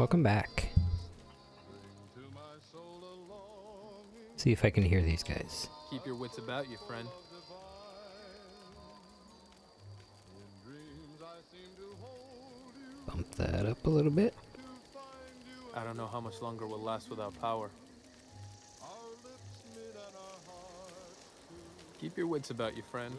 welcome back. See if I can hear these guys. Keep your wits about you, friend. Bump that up a little bit. I don't know how much longer we'll last without power. Keep your wits about you, friend.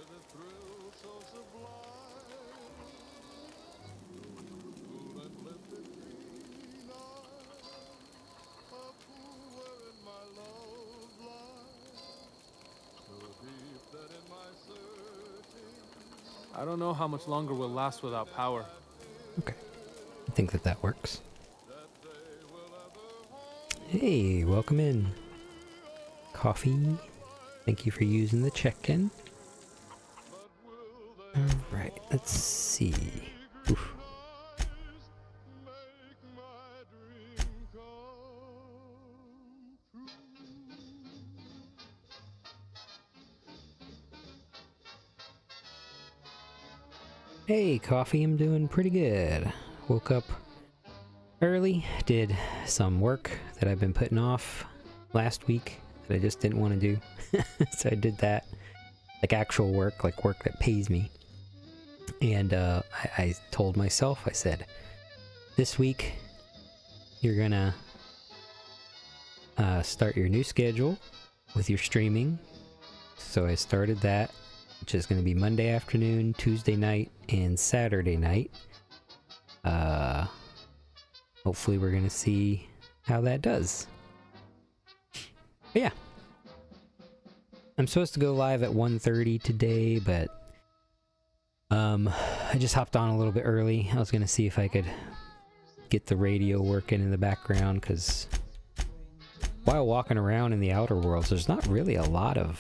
I don't know how much longer we'll last without power. Okay. I think that works. Hey, welcome in. Coffee. Thank you for using the check-in. Alright, let's see. Oof. Hey, Coffee, I'm doing pretty good. Woke up early, did some work that I've been putting off last week that I just didn't want to do. So I did that, like actual work, like work that pays me. And I told myself, I said, this week you're gonna start your new schedule with your streaming. So I started that, which is going to be Monday afternoon, Tuesday night, and Saturday night. Hopefully we're going to see how that does. But yeah. I'm supposed to go live at 1:30 today, but I just hopped on a little bit early. I was going to see if I could get the radio working in the background, because while walking around in the Outer Worlds, there's not really a lot of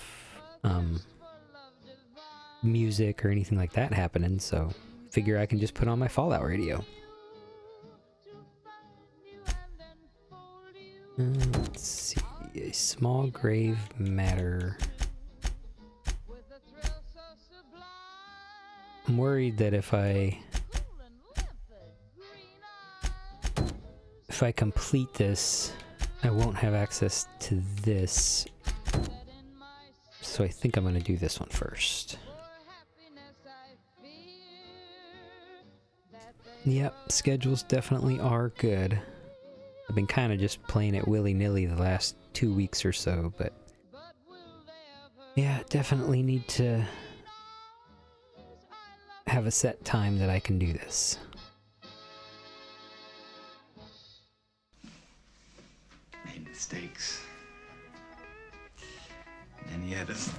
music or anything like that happening, so figure I can just put on my Fallout radio. Let's see, a small grave matter. I'm worried that if I complete this, I won't have access to this, so I think I'm gonna do this one first. Yep, schedules definitely are good. I've been kind of just playing it willy-nilly the last 2 weeks or so, but yeah, definitely need to have a set time that I can do this. Made mistakes. And he had us.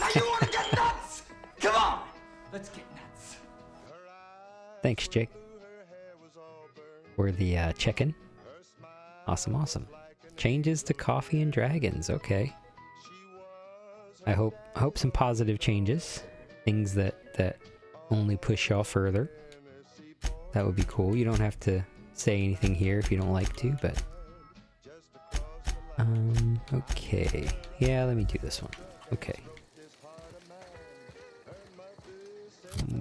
Now you want to get nuts? Come on, let's get nuts. Thanks, Jake, for the check-in. Awesome, awesome. Changes to Coffee and Dragons. Okay. I hope some positive changes. Things that only push y'all further. That would be cool. You don't have to say anything here if you don't like to, but okay. Yeah, let me do this one. Okay.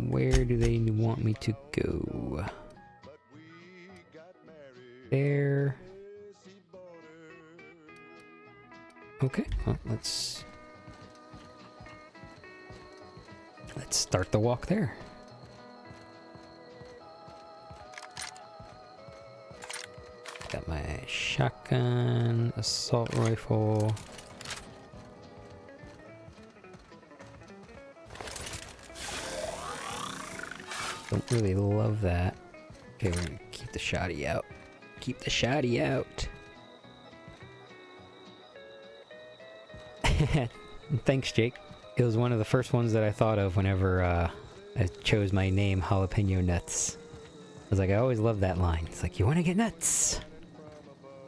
Where do they want me to go? There. Okay, well, let's start the walk there. Got my shotgun, assault rifle. Don't really love that. Okay, we're gonna keep the shotty out. Keep the shotty out. Thanks, Jake. It was one of the first ones that I thought of whenever I chose my name, Jalapeno Nuts. I was like, I always love that line. It's like, you want to get nuts?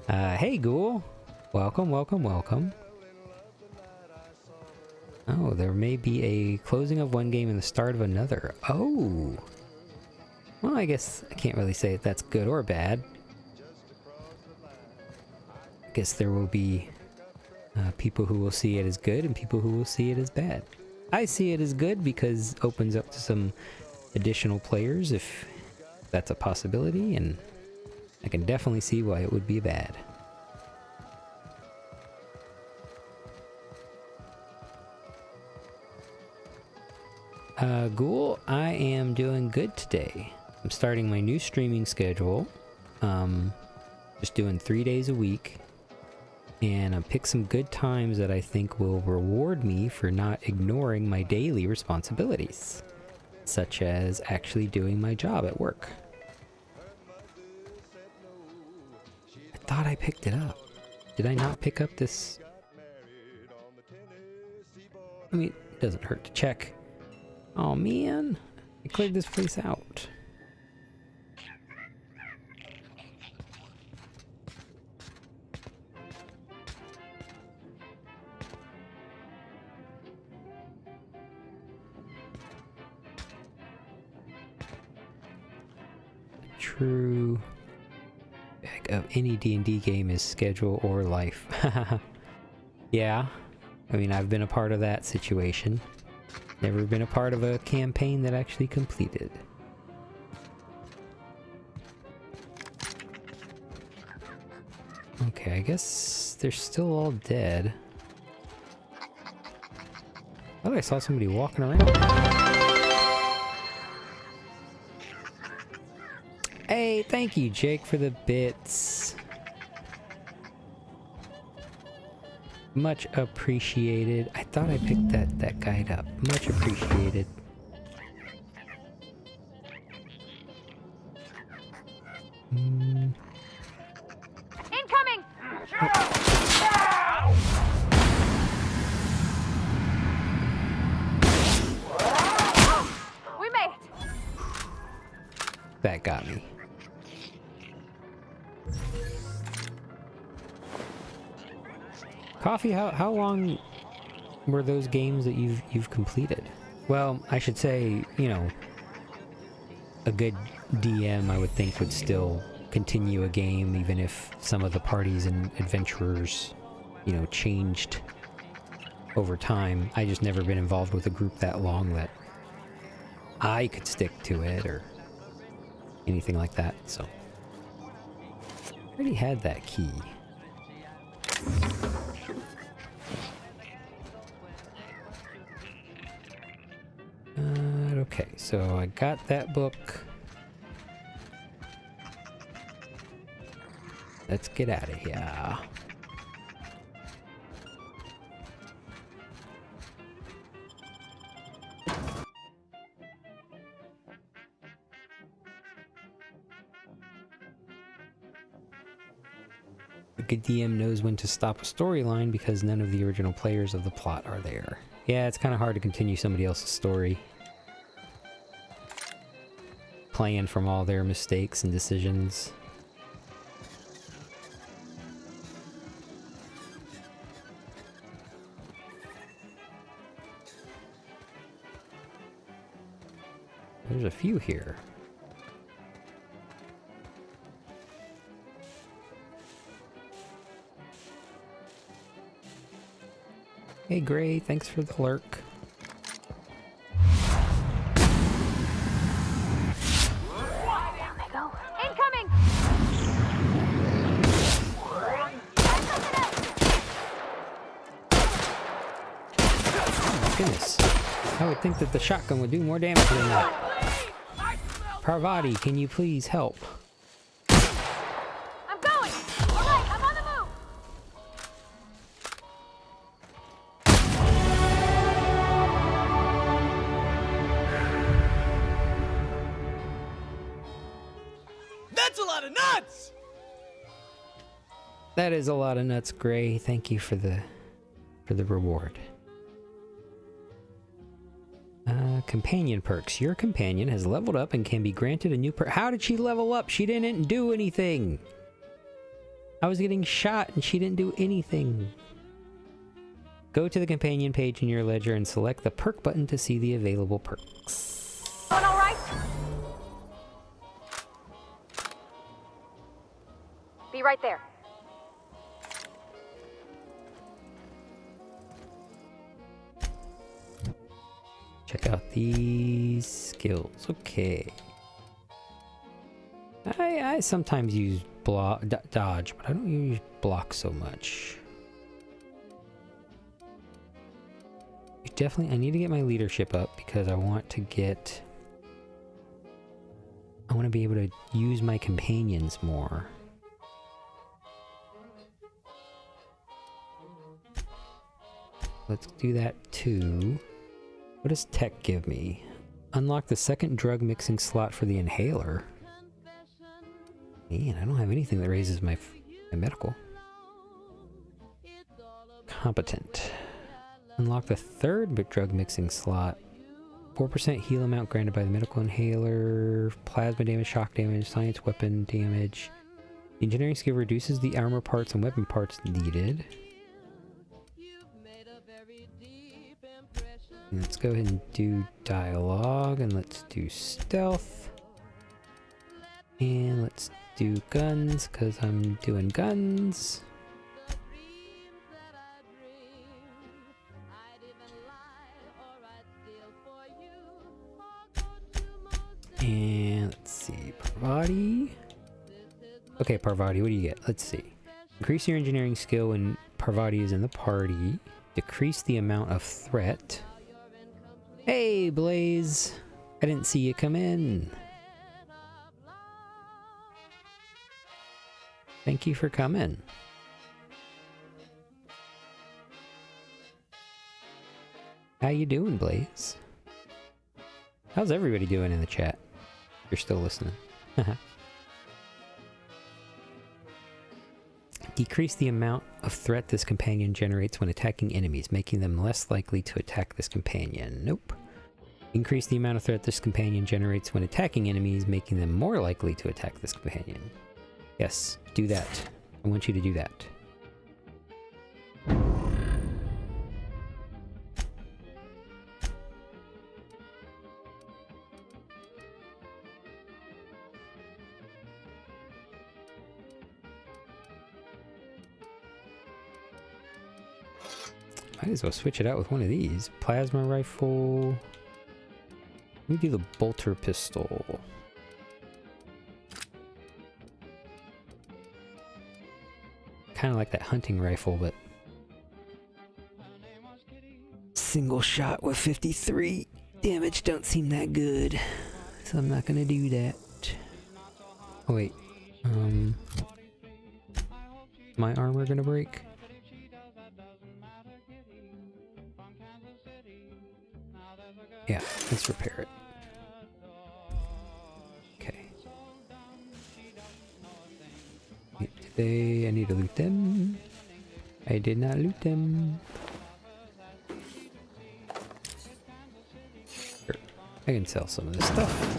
Hey, Ghoul. Welcome, welcome, welcome. Oh, there may be a closing of one game and the start of another. Oh. Well, I guess I can't really say if that's good or bad. I guess there will be people who will see it as good and people who will see it as bad. I see it as good because it opens up to some additional players if that's a possibility, and I can definitely see why it would be bad. Ghoul, I am doing good today. I'm starting my new streaming schedule. Just doing 3 days a week. And I picked some good times that I think will reward me for not ignoring my daily responsibilities, such as actually doing my job at work. I thought I picked it up. Did I not pick up this? I mean, it doesn't hurt to check. Oh man, I cleared this place out. True of any D&D game is schedule or life. Yeah, I mean, I've been a part of that situation. Never been a part of a campaign that actually completed. Okay, I guess they're still all dead. I thought I saw somebody walking around. Hey, thank you, Jake, for the bits. Much appreciated. I thought I picked that guide up. Much appreciated. Incoming! We made it! That got me. Coffee, how long were those games that you've completed? Well, I should say, you know, a good DM I would think would still continue a game even if some of the parties and adventurers, you know, changed over time. I just never been involved with a group that long that I could stick to it or anything like that, so. I already had that key. Okay, so I got that book. Let's get out of here. A good DM knows when to stop a storyline because none of the original players of the plot are there. Yeah, it's kind of hard to continue somebody else's story. Playing from all their mistakes and decisions. There's a few here. Hey Gray, thanks for the lurk. Down they go. Incoming! Oh my goodness. I would think that the shotgun would do more damage than that. Parvati, can you please help? I'm going! Alright, I'm on the move! That's a lot of nuts! That is a lot of nuts, Gray. Thank you for the reward. Companion perks. Your companion has leveled up and can be granted a new perk. How did she level up? She didn't do anything. I was getting shot and she didn't do anything. Go to the companion page in your ledger and select the perk button to see the available perks. Going alright? Be right there. Check out these skills. Okay. I sometimes use dodge, but I don't use block so much. Definitely, I need to get my leadership up because I want to be able to use my companions more. Let's do that too. What does tech give me? Unlock the second drug mixing slot for the inhaler. Man, I don't have anything that raises my medical. Competent. Unlock the third drug mixing slot. 4% heal amount granted by the medical inhaler. Plasma damage, shock damage, science weapon damage. The engineering skill reduces the armor parts and weapon parts needed. Let's go ahead and do dialogue, and let's do stealth. And let's do guns, because I'm doing guns. And let's see, Parvati. Okay, Parvati, what do you get? Let's see. Increase your engineering skill when Parvati is in the party. Decrease the amount of threat. Hey, Blaze! I didn't see you come in. Thank you for coming. How you doing, Blaze? How's everybody doing in the chat? You're still listening. Decrease the amount of threat this companion generates when attacking enemies, making them less likely to attack this companion. Nope. Increase the amount of threat this companion generates when attacking enemies, making them more likely to attack this companion. Yes, do that. I want you to do that. Might as well switch it out with one of these. Plasma rifle. Let me do the bolter pistol. Kind of like that hunting rifle, but single shot with 53 damage don't seem that good, so I'm not gonna do that. Oh wait, my armor gonna break? Yeah, let's repair it. Okay. I need to loot them. I did not loot them. Sure. I can sell some of this stuff.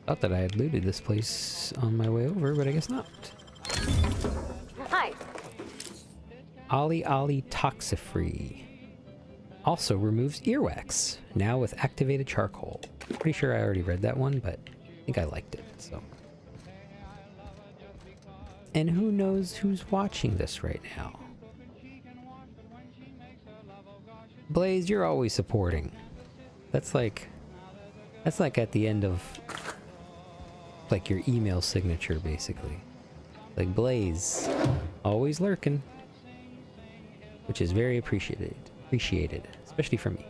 Thought that I had looted this place on my way over, but I guess not. Hi. Ollie Ollie Toxifree. Also removes earwax, now with activated charcoal. Pretty sure I already read that one, but I think I liked it, so. And who knows who's watching this right now? Blaze, you're always supporting. That's like at the end of like your email signature, basically. Like Blaze, always lurking, which is very appreciated, especially from me.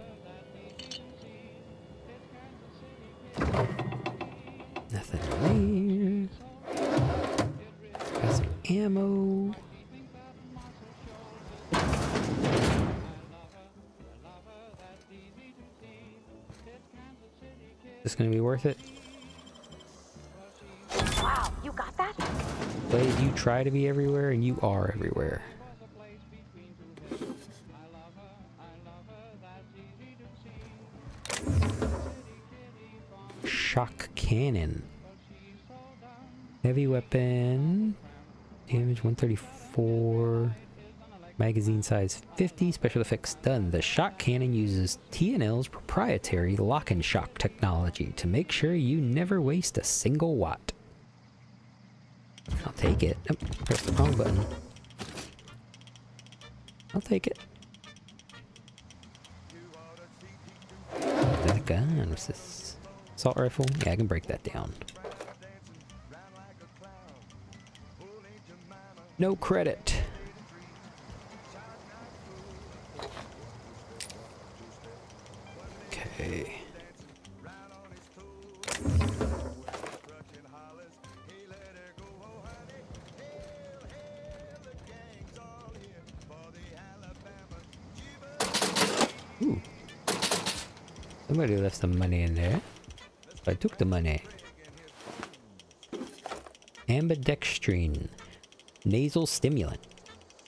Nothing there. Got some ammo. This gonna be worth it? Wow, you got that? Blaze, you try to be everywhere, and you are everywhere. Shock cannon. Heavy weapon. Damage 134. Magazine size 50, special effects done. The shot cannon uses TNL's proprietary lock and shock technology to make sure you never waste a single watt. I'll take it. Oh, press the wrong button. I'll take it. That gun. What's this? Assault rifle? Yeah, I can break that down. No credit. Okay. Ooh. Somebody left some money in there. I took the money. Ambidextrine. Nasal stimulant.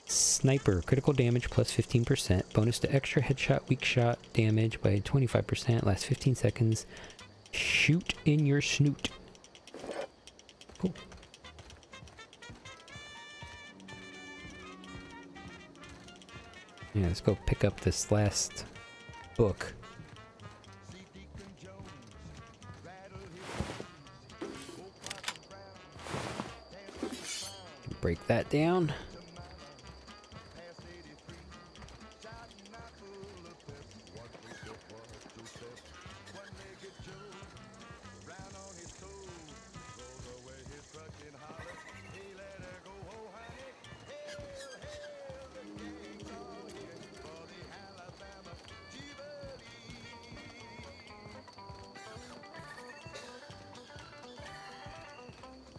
Sniper. Critical damage plus 15%. Bonus to extra headshot weak shot damage by 25%. Lasts 15 seconds. Shoot in your snoot. Cool. Yeah, let's go pick up this last book. Break that down.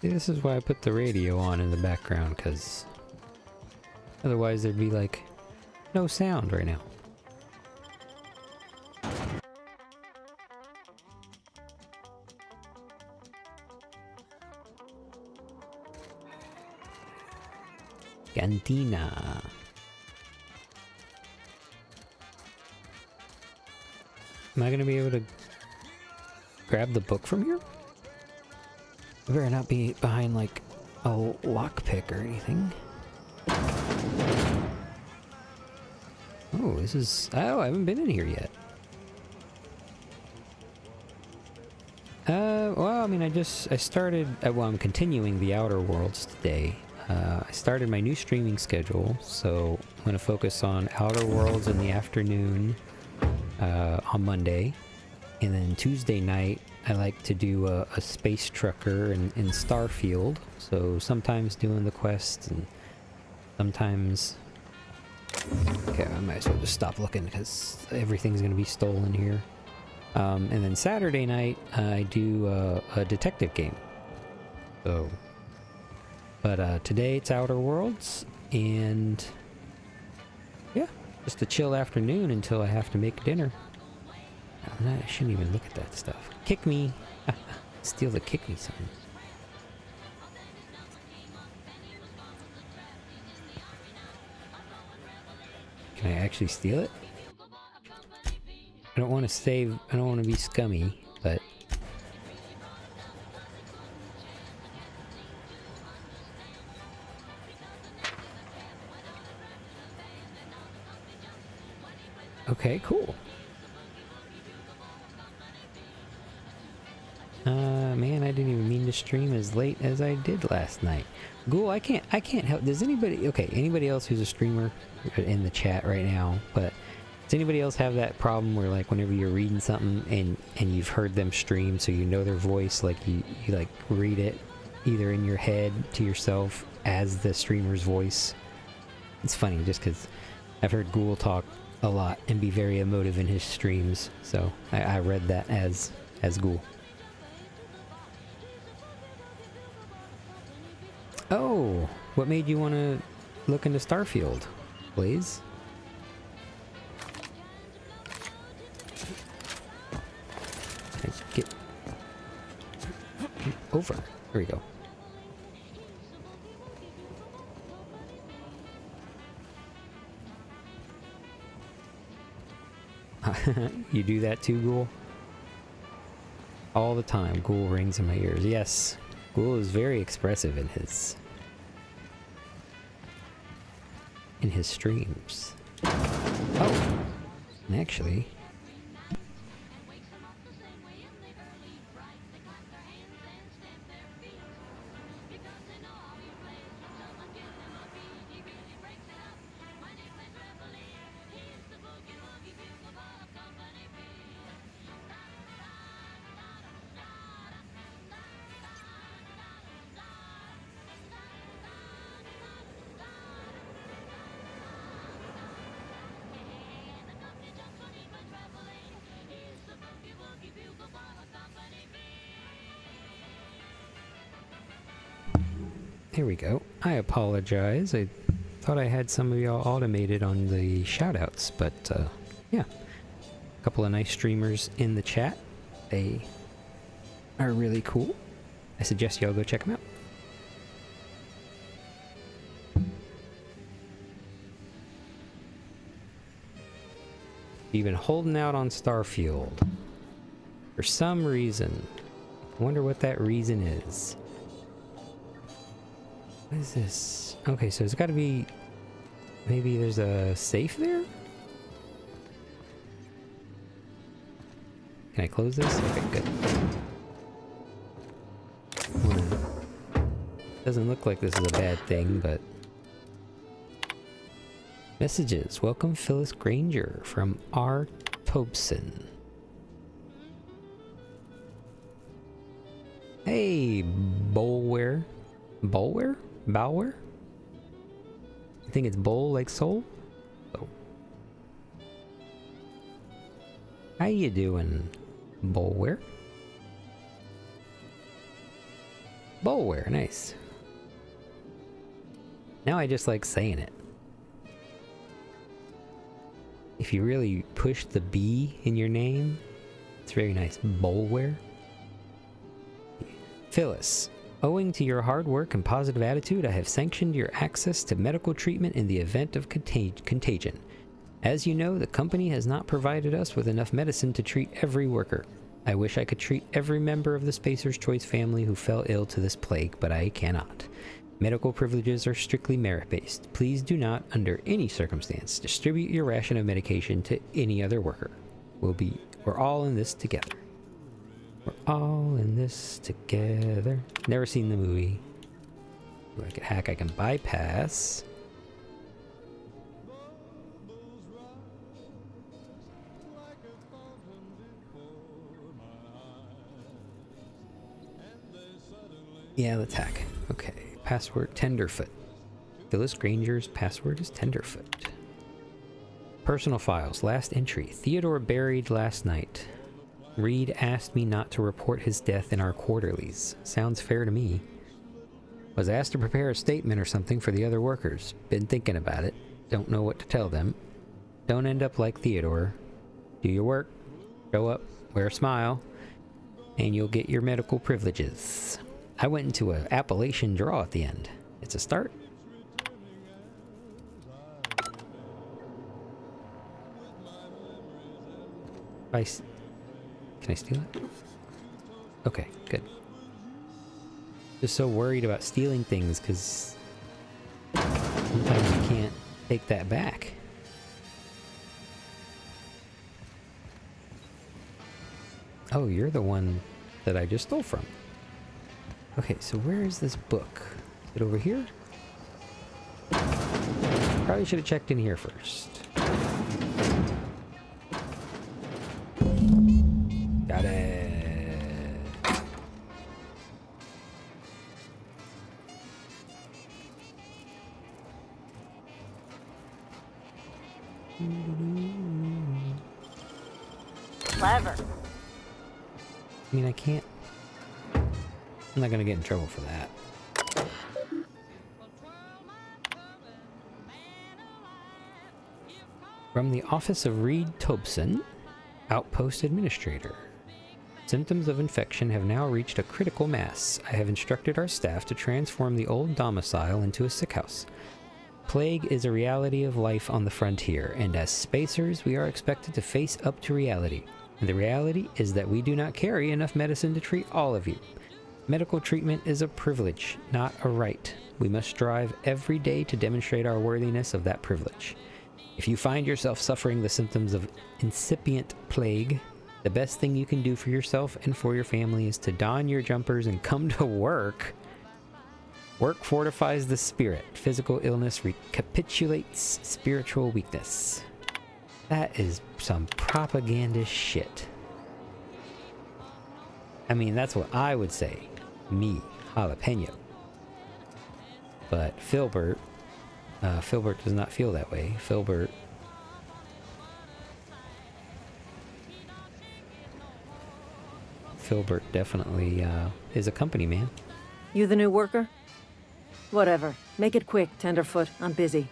This is why I put the radio on in the background, because otherwise there'd be like no sound right now. Cantina. Am I gonna be able to grab the book from here? I better not be behind like a lockpick or anything. Oh, this is... Oh, I haven't been in here yet. Well, I mean, I started... Well, I'm continuing the Outer Worlds today. I started my new streaming schedule, so I'm going to focus on Outer Worlds in the afternoon on Monday. And then Tuesday night, I like to do a space trucker in Starfield. So sometimes doing the quests and sometimes... Okay, I might as well just stop looking because everything's going to be stolen here. And then Saturday night, I do a detective game. So... But today it's Outer Worlds, and... Yeah, just a chill afternoon until I have to make dinner. I shouldn't even look at that stuff. Kick me! Steal the kick me sign. Can I actually steal it? I don't want to save... I don't want to be scummy, but... Okay, cool. Man, I didn't even mean to stream as late as I did last night. Ghoul, I can't help. Does anybody, okay, anybody else who's a streamer in the chat right now, but does anybody else have that problem where like whenever you're reading something and you've heard them stream, so you know their voice, like you like read it either in your head to yourself as the streamer's voice? It's funny just because I've heard Ghoul talk a lot and be very emotive in his streams, so I read that as Ghoul. Oh, what made you want to look into Starfield, Blaze? Get over. There we go. You do that too, Ghoul? All the time, Ghoul rings in my ears. Yes, Ghoul is very expressive in his in his streams. Oh, and actually, here we go. I apologize. I thought I had some of y'all automated on the shoutouts, but yeah. A couple of nice streamers in the chat. They are really cool. I suggest y'all go check them out. You've been holding out on Starfield. For some reason. I wonder what that reason is. What is this? Okay, so it's gotta be... Maybe there's a safe there? Can I close this? Okay, good. Doesn't look like this is a bad thing, but... Messages. Welcome Phyllis Granger from R. Tobson. Hey, Bolware. Bolware? Bowware? I think it's bowl like soul? Oh. How you doing, Bolware? Bolware, nice. Now I just like saying it. If you really push the B in your name, it's very nice. Bolware. Phyllis, owing to your hard work and positive attitude, I have sanctioned your access to medical treatment in the event of contagion. As you know, the company has not provided us with enough medicine to treat every worker. I wish I could treat every member of the Spacer's Choice family who fell ill to this plague, but I cannot. Medical privileges are strictly merit-based. Please do not, under any circumstance, distribute your ration of medication to any other worker. We're all in this together. We're all in this together. Never seen the movie. Ooh, I can hack, I can bypass. Yeah, let's hack. Okay. Password Tenderfoot. Phyllis Granger's password is Tenderfoot. Personal files. Last entry. Theodore buried last night. Reed asked me not to report his death in our quarterlies. Sounds fair to me. Was asked to prepare a statement or something for the other workers. Been thinking about it. Don't know what to tell them. Don't end up like Theodore. Do your work. Show up. Wear a smile. And you'll get your medical privileges. I went into an Appalachian draw at the end. It's a start. Can I steal it? Okay, good. Just so worried about stealing things because sometimes you can't take that back. Oh, you're the one that I just stole from. Okay, so where is this book? Is it over here? Probably should have checked in here first. Got it. Clever. I mean, I can't... I'm not gonna get in trouble for that. From the office of Reed Tobson, Outpost Administrator. Symptoms of infection have now reached a critical mass. I have instructed our staff to transform the old domicile into a sick house. Plague is a reality of life on the frontier, and as spacers, we are expected to face up to reality. And the reality is that we do not carry enough medicine to treat all of you. Medical treatment is a privilege, not a right. We must strive every day to demonstrate our worthiness of that privilege. If you find yourself suffering the symptoms of incipient plague, the best thing you can do for yourself and for your family is to don your jumpers and come to work. Work fortifies the spirit. Physical illness recapitulates spiritual weakness. That is some propaganda shit. I mean, that's what I would say. Me, Jalapeno. But Filbert does not feel that way. Filbert definitely is a company man. You the new worker? Whatever. Make it quick, Tenderfoot. I'm busy.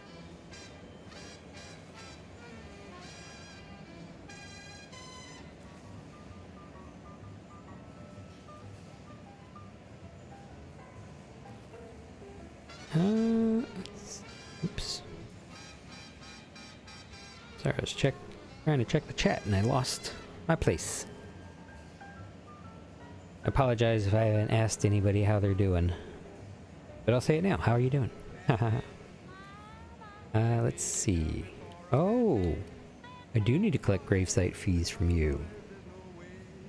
Oops. Sorry, I was trying to check the chat and I lost my place. I apologize if I haven't asked anybody how they're doing. But I'll say it now. How are you doing? Let's see. Oh! I do need to collect gravesite fees from you.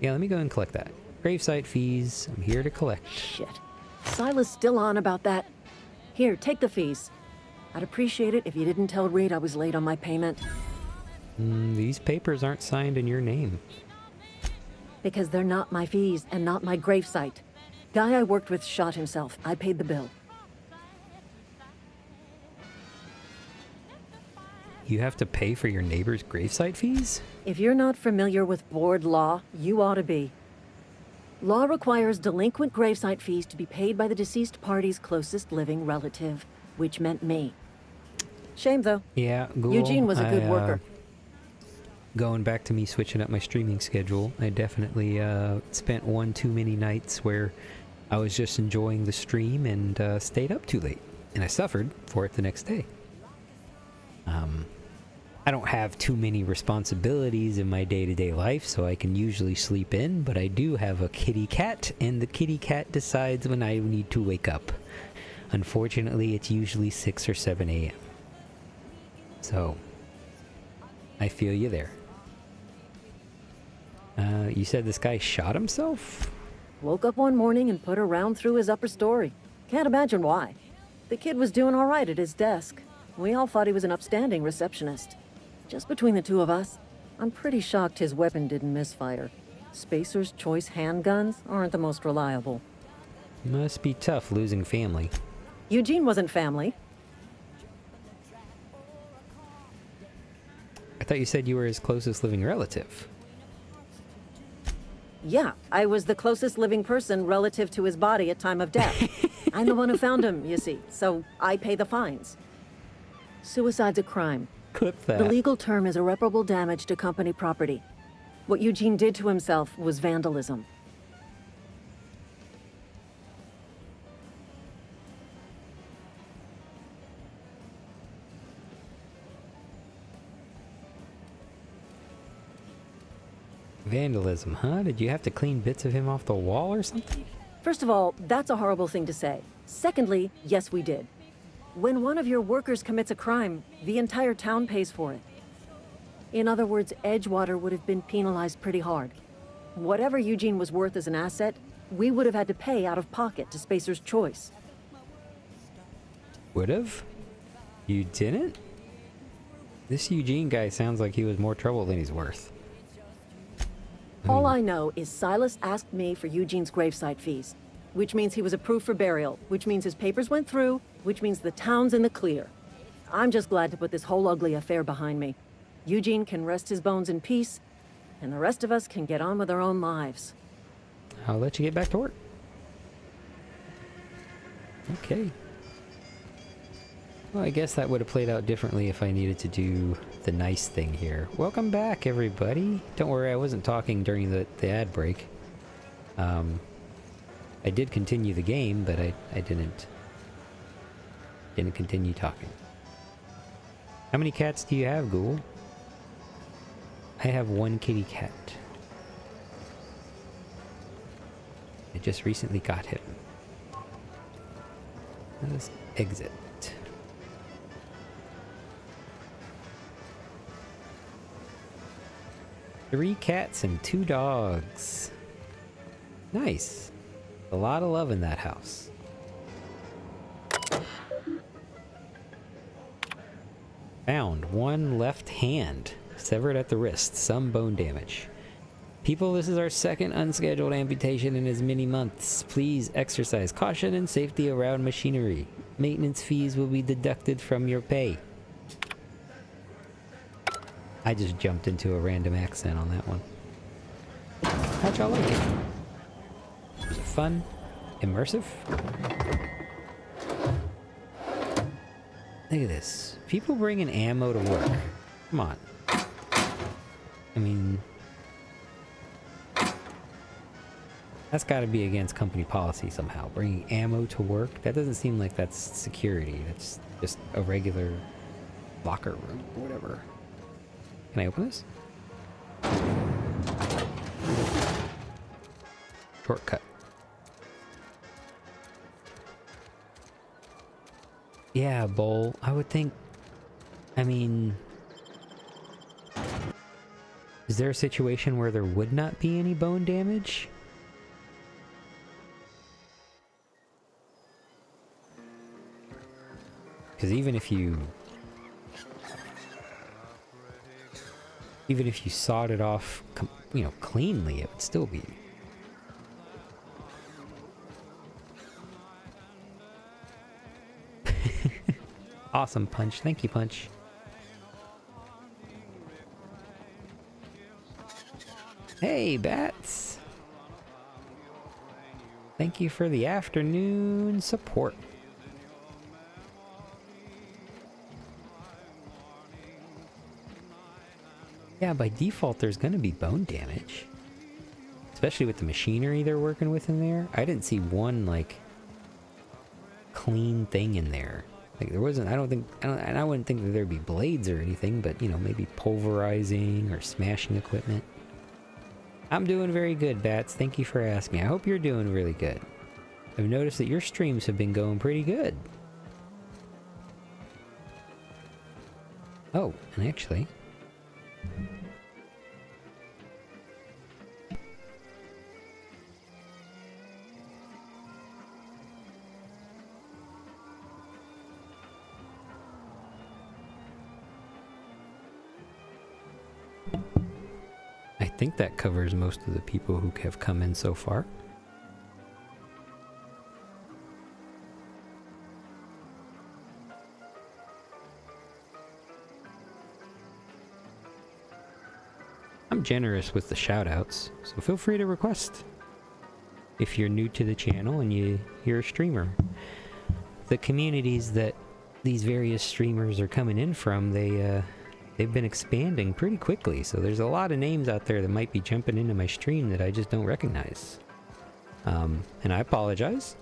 Yeah, let me go and collect that. Gravesite fees. I'm here to collect. Shit. Silas still on about that. Here, take the fees. I'd appreciate it if you didn't tell Reed I was late on my payment. These papers aren't signed in your name. Because they're not my fees and not my gravesite. Guy I worked with shot himself. I paid the bill. You have to pay for your neighbor's gravesite fees? If you're not familiar with board law, you ought to be. Law requires delinquent gravesite fees to be paid by the deceased party's closest living relative, which meant me. Shame, though. Yeah, Google, Eugene was a good worker. Going back to me switching up my streaming schedule, I definitely spent one too many nights where I was just enjoying the stream and stayed up too late. And I suffered for it the next day. I don't have too many responsibilities in my day-to-day life, so I can usually sleep in, but I do have a kitty cat, and the kitty cat decides when I need to wake up. Unfortunately, it's usually 6 or 7 a.m. So, I feel you there. You said this guy shot himself? Woke up one morning and put a round through his upper story. Can't imagine why. The kid was doing all right at his desk. We all thought he was an upstanding receptionist. Just between the two of us, I'm pretty shocked his weapon didn't misfire. Spacer's Choice handguns aren't the most reliable. Must be tough losing family. Eugene wasn't family. I thought you said you were his closest living relative. Yeah, I was the closest living person relative to his body at time of death. I'm the one who found him, you see, so I pay the fines. Suicide's a crime. Clip that. The legal term is irreparable damage to company property. What Eugene did to himself was vandalism. Vandalism, huh? Did you have to clean bits of him off the wall or something? First of all, that's a horrible thing to say. Secondly, yes, we did. When one of your workers commits a crime, the entire town pays for it. In other words, Edgewater would have been penalized pretty hard. Whatever Eugene was worth as an asset, we would have had to pay out of pocket to Spacer's Choice. Would've? You didn't? This Eugene guy sounds like he was more trouble than he's worth. All I know is Silas asked me for Eugene's gravesite fees, which means he was approved for burial, which means his papers went through, which means the town's in the clear. I'm just glad to put this whole ugly affair behind me. Eugene can rest his bones in peace, and the rest of us can get on with our own lives. I'll let you get back to work. Okay. Well, I guess that would have played out differently if I needed to do the nice thing here. Welcome back, everybody. Don't worry, I wasn't talking during the ad break. I did continue the game, but I didn't continue talking. How many cats do you have, Ghoul? I have one kitty cat. I just recently got him. Let's exit. Three cats and 2 dogs. Nice. A lot of love in that house. Found 1 left hand, severed at the wrist, some bone damage. People, this is our 2nd unscheduled amputation in as many months. Please exercise caution and safety around machinery. Maintenance fees will be deducted from your pay. I just jumped into a random accent on that one. How'd y'all like it? Was it fun? Immersive? Look at this. People bringing ammo to work. Come on. I mean... that's gotta be against company policy somehow. Bringing ammo to work? That doesn't seem like that's security. That's just a regular locker room or whatever. Can I open this? Shortcut. Yeah, Bowl. I would think... I mean... is there a situation where there would not be any bone damage? Because even if you sawed it off, you know, cleanly, it would still be. Awesome, Punch. Thank you, Punch. Hey, Bats. Thank you for the afternoon support. Yeah, by default, there's going to be bone damage. Especially with the machinery they're working with in there. I didn't see one, like, clean thing in there. Like, there wasn't, and I wouldn't think that there'd be blades or anything, but, you know, maybe pulverizing or smashing equipment. I'm doing very good, Bats. Thank you for asking. I hope you're doing really good. I've noticed that your streams have been going pretty good. Oh, and actually... I think that covers most of the people who have come in so far. I'm generous with the shoutouts, so feel free to request if you're new to the channel and you're a streamer. The communities that these various streamers are coming in from, they've been expanding pretty quickly, so there's a lot of names out there that might be jumping into my stream that I just don't recognize. And I apologize,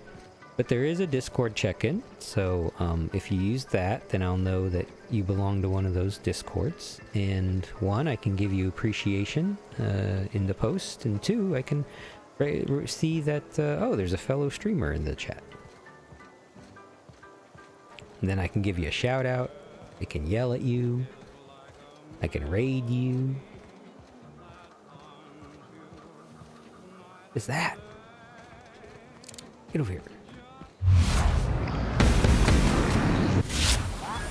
but there is a Discord check-in, so if you use that, then I'll know that you belong to one of those Discords, and 1, I can give you appreciation in the post, and 2, I can see that, oh, there's a fellow streamer in the chat. And then I can give you a shout-out, I can yell at you, I can raid you. What is that? Get over here.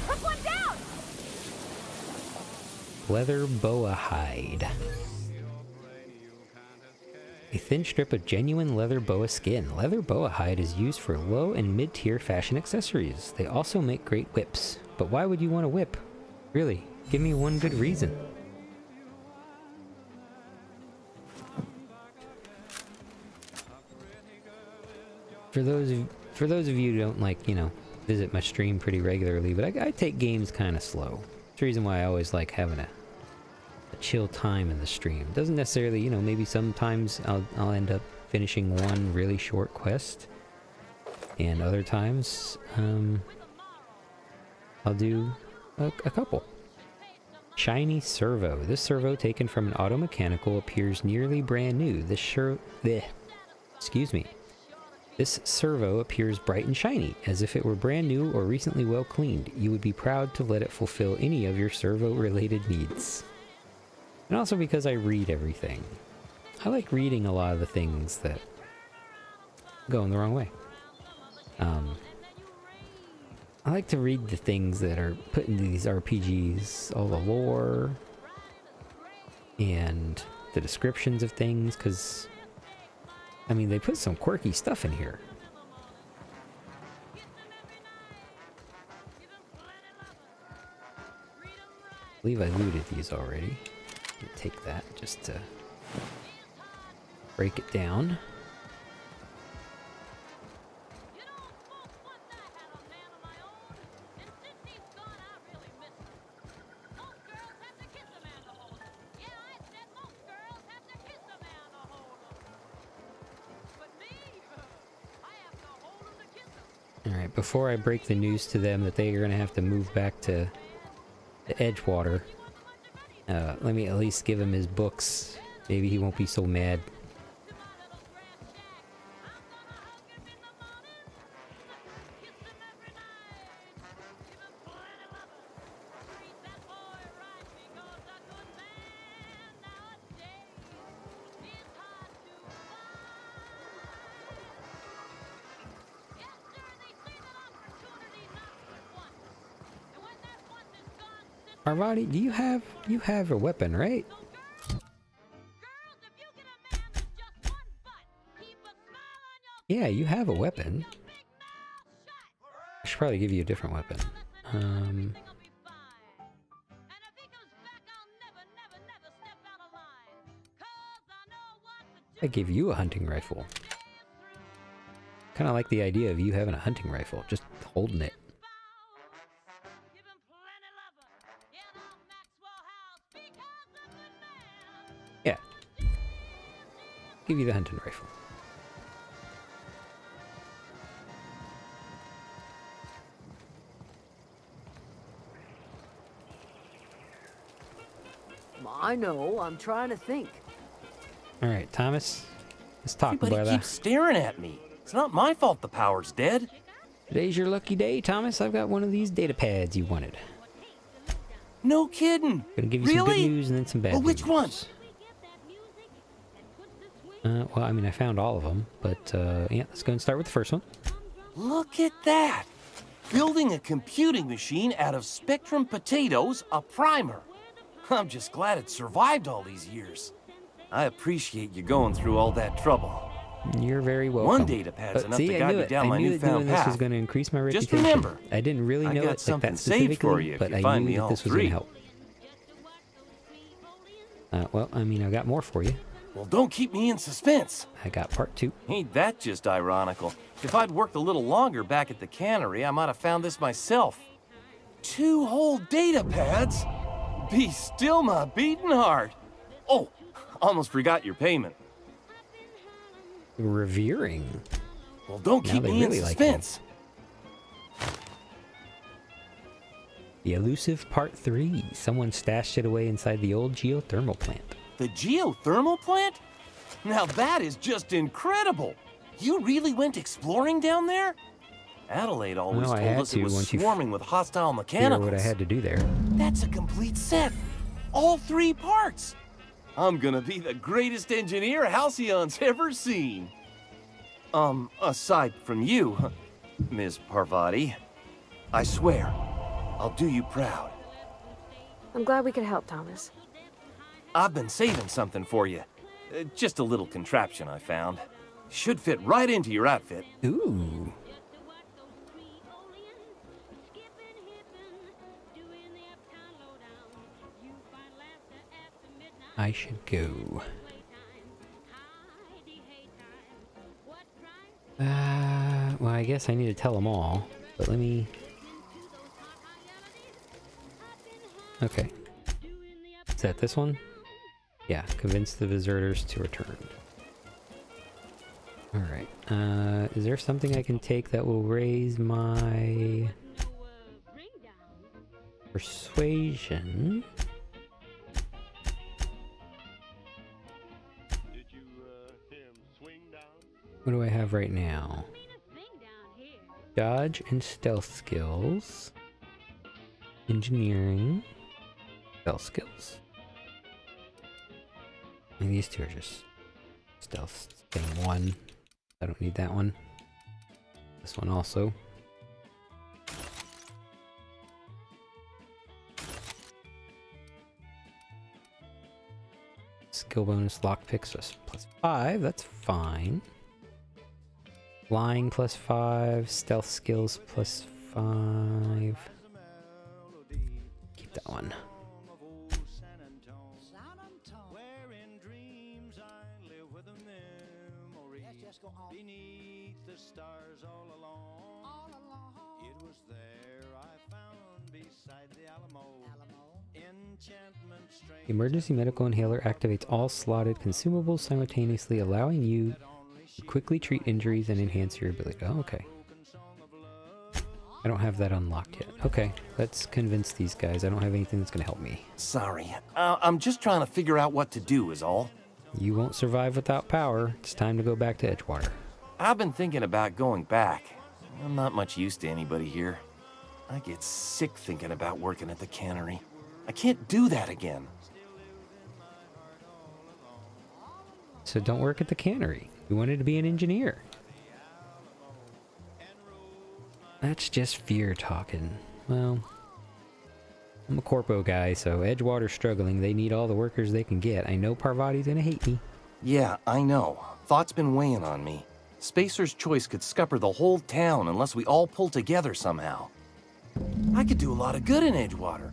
Put one down! Leather boa hide. A thin strip of genuine leather boa skin. Leather boa hide is used for low and mid-tier fashion accessories. They also make great whips. But why would you want a whip? Really? Give me one good reason. For those of you who don't, like, you know, visit my stream pretty regularly, but I take games kind of slow. It's the reason why I always like having a chill time in the stream. Doesn't necessarily, you know, maybe sometimes I'll end up finishing one really short quest, and other times I'll do a couple. Shiny servo. This servo, taken from an auto mechanical, appears nearly brand new. Excuse me. This servo appears bright and shiny, as if it were brand new or recently well cleaned. You would be proud to let it fulfill any of your servo-related needs. And also because I read everything. I like reading a lot of the things that go in the wrong way. I like to read the things that are put into these RPGs, all the lore, and the descriptions of things, because, I mean, they put some quirky stuff in here. I believe I looted these already. Take that just to break it down. Alright, before I break the news to them that they are going to have to move back to Edgewater, let me at least give him his books. Maybe he won't be so mad. Parvati, do you have a weapon, right? Yeah, you have a weapon. I should probably give you a different weapon. I gave you a hunting rifle. Kind of like the idea of you having a hunting rifle, just holding it. Yeah. Give you the hunting rifle. I know, I'm trying to think. Alright, Thomas. Let's talk about Everybody that. keeps staring at me. It's not my fault the power's dead. Today's your lucky day, Thomas. I've got one of these data pads you wanted. No kidding. Gonna give you some Really? good news and then some bad Well, which news. one? Well, I mean, I found all of them, but yeah, let's go and start with the first one. Look at that. Building a computing machine out of Spectrum potatoes, a primer. I'm just glad it survived all these years. I appreciate you going through all that trouble. You're very welcome. One data pad's But enough see, to I guide knew me it. down I my knew that doing newfound this was path. going to increase my Just reputation. remember, I didn't really I know got it like something that saved specifically, for you if but you I find knew me that all this was going to three. help. Well, I mean, I've got more for you. Well, don't keep me in suspense. I got part 2. Ain't that just ironical? If I'd worked a little longer back at the cannery, I might have found this myself. 2 whole data pads? Be still my beating heart. Oh, almost forgot your payment. Revering. Well, don't Now keep they me in really like me. suspense. The elusive part 3. Someone stashed it away inside the old geothermal plant. The geothermal plant? Now that is just incredible. You really went exploring down there? Adelaide always Well, I told had us it to was once you swarming with hostile Hear mechanicals. what I had to do there. That's a complete set. All 3 parts. I'm gonna be the greatest engineer Halcyon's ever seen. Aside from you, Ms. Parvati. I swear, I'll do you proud. I'm glad we could help, Thomas. I've been saving something for you. Just a little contraption I found. Should fit right into your outfit. Ooh. I should go. Well, I guess I need to tell them all, but let me... Okay. Is that this one? Yeah, convince the visitors to return. Alright, is there something I can take that will raise my... persuasion? Did you hear him swing down? What do I have right now? Dodge and stealth skills. Engineering. Stealth skills. And these two are just stealth. Thing one. I don't need that one. This one also. Skill bonus lockpicks plus 5. That's fine. Flying plus 5. Stealth skills plus 5. Keep that one. The emergency medical inhaler activates all slotted consumables simultaneously, allowing you to quickly treat injuries and enhance your ability. Oh, okay. I don't have that unlocked yet. Okay, let's convince these guys. I don't have anything that's going to help me. Sorry. I'm just trying to figure out what to do is all. You won't survive without power. It's time to go back to Edgewater. I've been thinking about going back. I'm not much use to anybody here. I get sick thinking about working at the cannery. I can't do that again. So don't work at the cannery. You wanted to be an engineer. That's just fear talking. Well, I'm a corpo guy, so Edgewater's struggling. They need all the workers they can get. I know Parvati's gonna hate me. Yeah, I know. Thought's been weighing on me. Spacer's Choice could scupper the whole town unless we all pull together somehow. I could do a lot of good in Edgewater.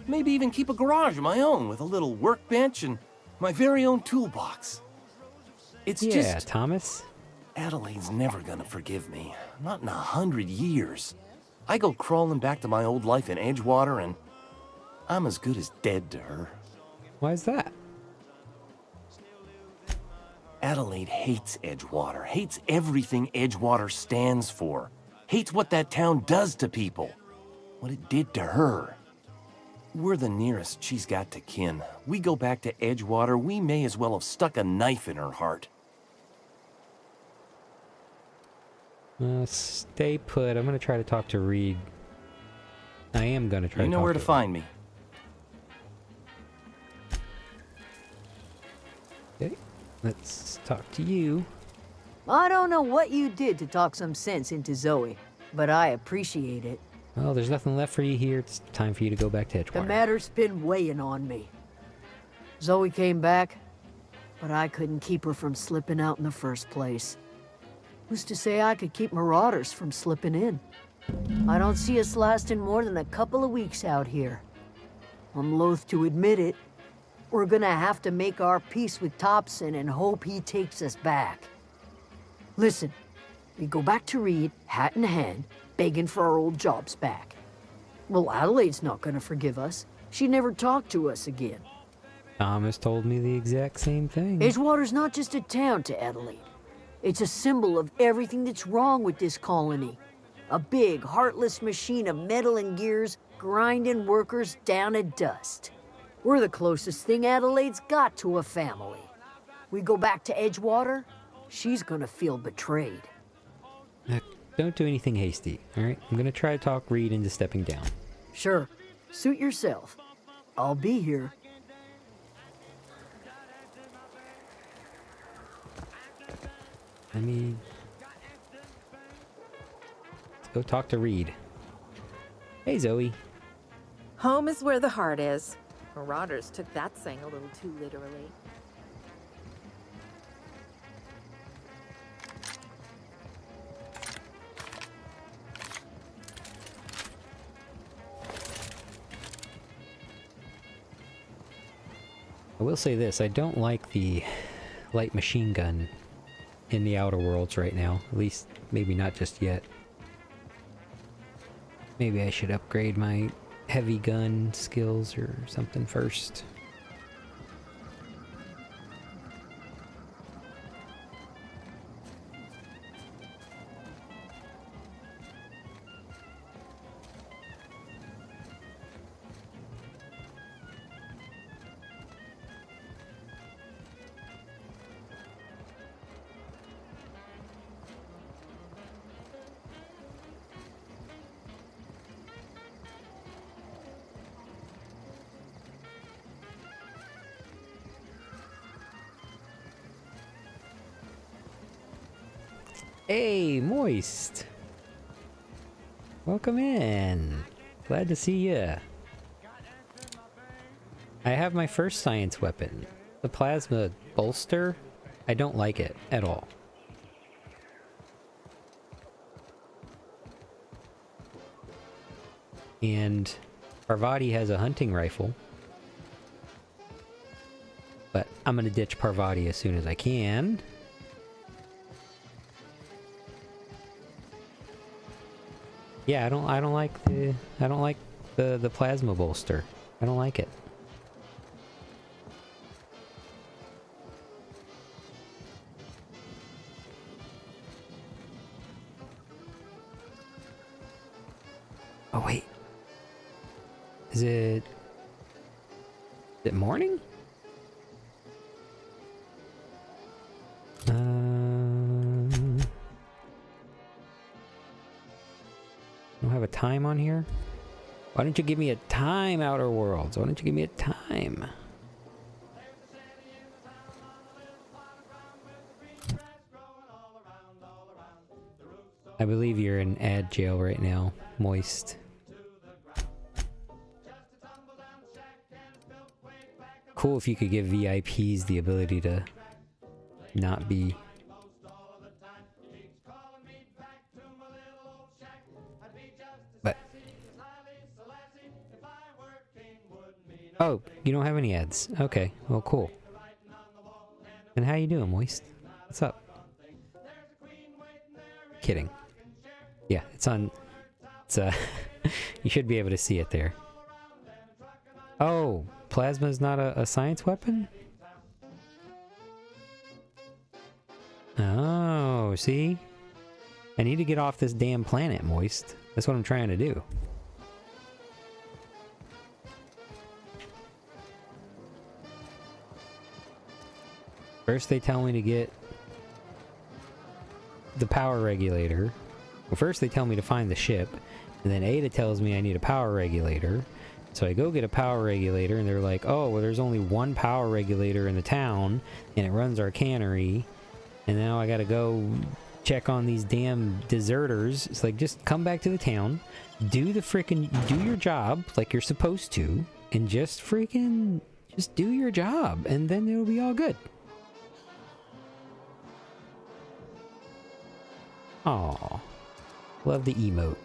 Maybe even keep a garage of my own with a little workbench and my very own toolbox. It's Yeah, just... Thomas. Adelaide's never gonna forgive me. Not in 100 years. I go crawling back to my old life in Edgewater and I'm as good as dead to her. Why is that? Adelaide hates Edgewater, hates everything Edgewater stands for, hates what that town does to people, what it did to her. We're the nearest she's got to kin. We go back to Edgewater, we may as well have stuck a knife in her heart. Stay put. I'm gonna try to talk to Reed. I am gonna try to talk to You know where to her. find me. Okay, let's talk to you. I don't know what you did to talk some sense into Zoe, but I appreciate it. Well, there's nothing left for you here. It's time for you to go back to The Edgewater. matter's been weighing on me. Zoe came back, but I couldn't keep her from slipping out in the first place. Who's to say I could keep marauders from slipping in? I don't see us lasting more than a couple of weeks out here. I'm loath to admit it. We're gonna have to make our peace with Thompson and hope he takes us back. Listen, we go back to Reed, hat in hand, begging for our old jobs back. Well, Adelaide's not gonna forgive us. She never talked to us again. Thomas told me the exact same thing. Edgewater's not just a town to Adelaide. It's a symbol of everything that's wrong with this colony. A big, heartless machine of metal and gears grinding workers down to dust. We're the closest thing Adelaide's got to a family. We go back to Edgewater, she's gonna feel betrayed. Don't do anything hasty, alright? I'm gonna try to talk Reed into stepping down. Sure, suit yourself. I'll be here. Let's go talk to Reed. Hey, Zoe. Home is where the heart is. Marauders took that saying a little too literally. I will say this, I don't like the light machine gun in the Outer Worlds right now. At least, maybe not just yet. Maybe I should upgrade my heavy gun skills or something first. Hey, Moist. Welcome in. Glad to see ya. I have my first science weapon. The plasma bolster. I don't like it at all. And Parvati has a hunting rifle. But I'm gonna ditch Parvati as soon as I can. Yeah, I don't like the plasma bolster. I don't like it. Oh wait. Is it morning? I don't have a time on here. Why don't you give me a time, Outer Worlds? Why don't you give me a time? I believe you're in ad jail right now, Moist. Cool if you could give VIPs the ability to not be... But... Oh, you don't have any ads. Okay, well cool. And how you doing, Moist? What's up? Kidding. Yeah, it's on... It's you should be able to see it there. Oh, plasma is not a science weapon? Oh, see? I need to get off this damn planet, Moist. That's what I'm trying to do. First they tell me to get the power regulator. Well, first they tell me to find the ship, and then Ada tells me I need a power regulator. So I go get a power regulator, and they're like, oh, well, there's only one power regulator in the town, and it runs our cannery, and now I gotta go check on these damn deserters. It's like, just come back to the town, do your job like you're supposed to, and just do your job, and then it'll be all good. Aw, love the emote.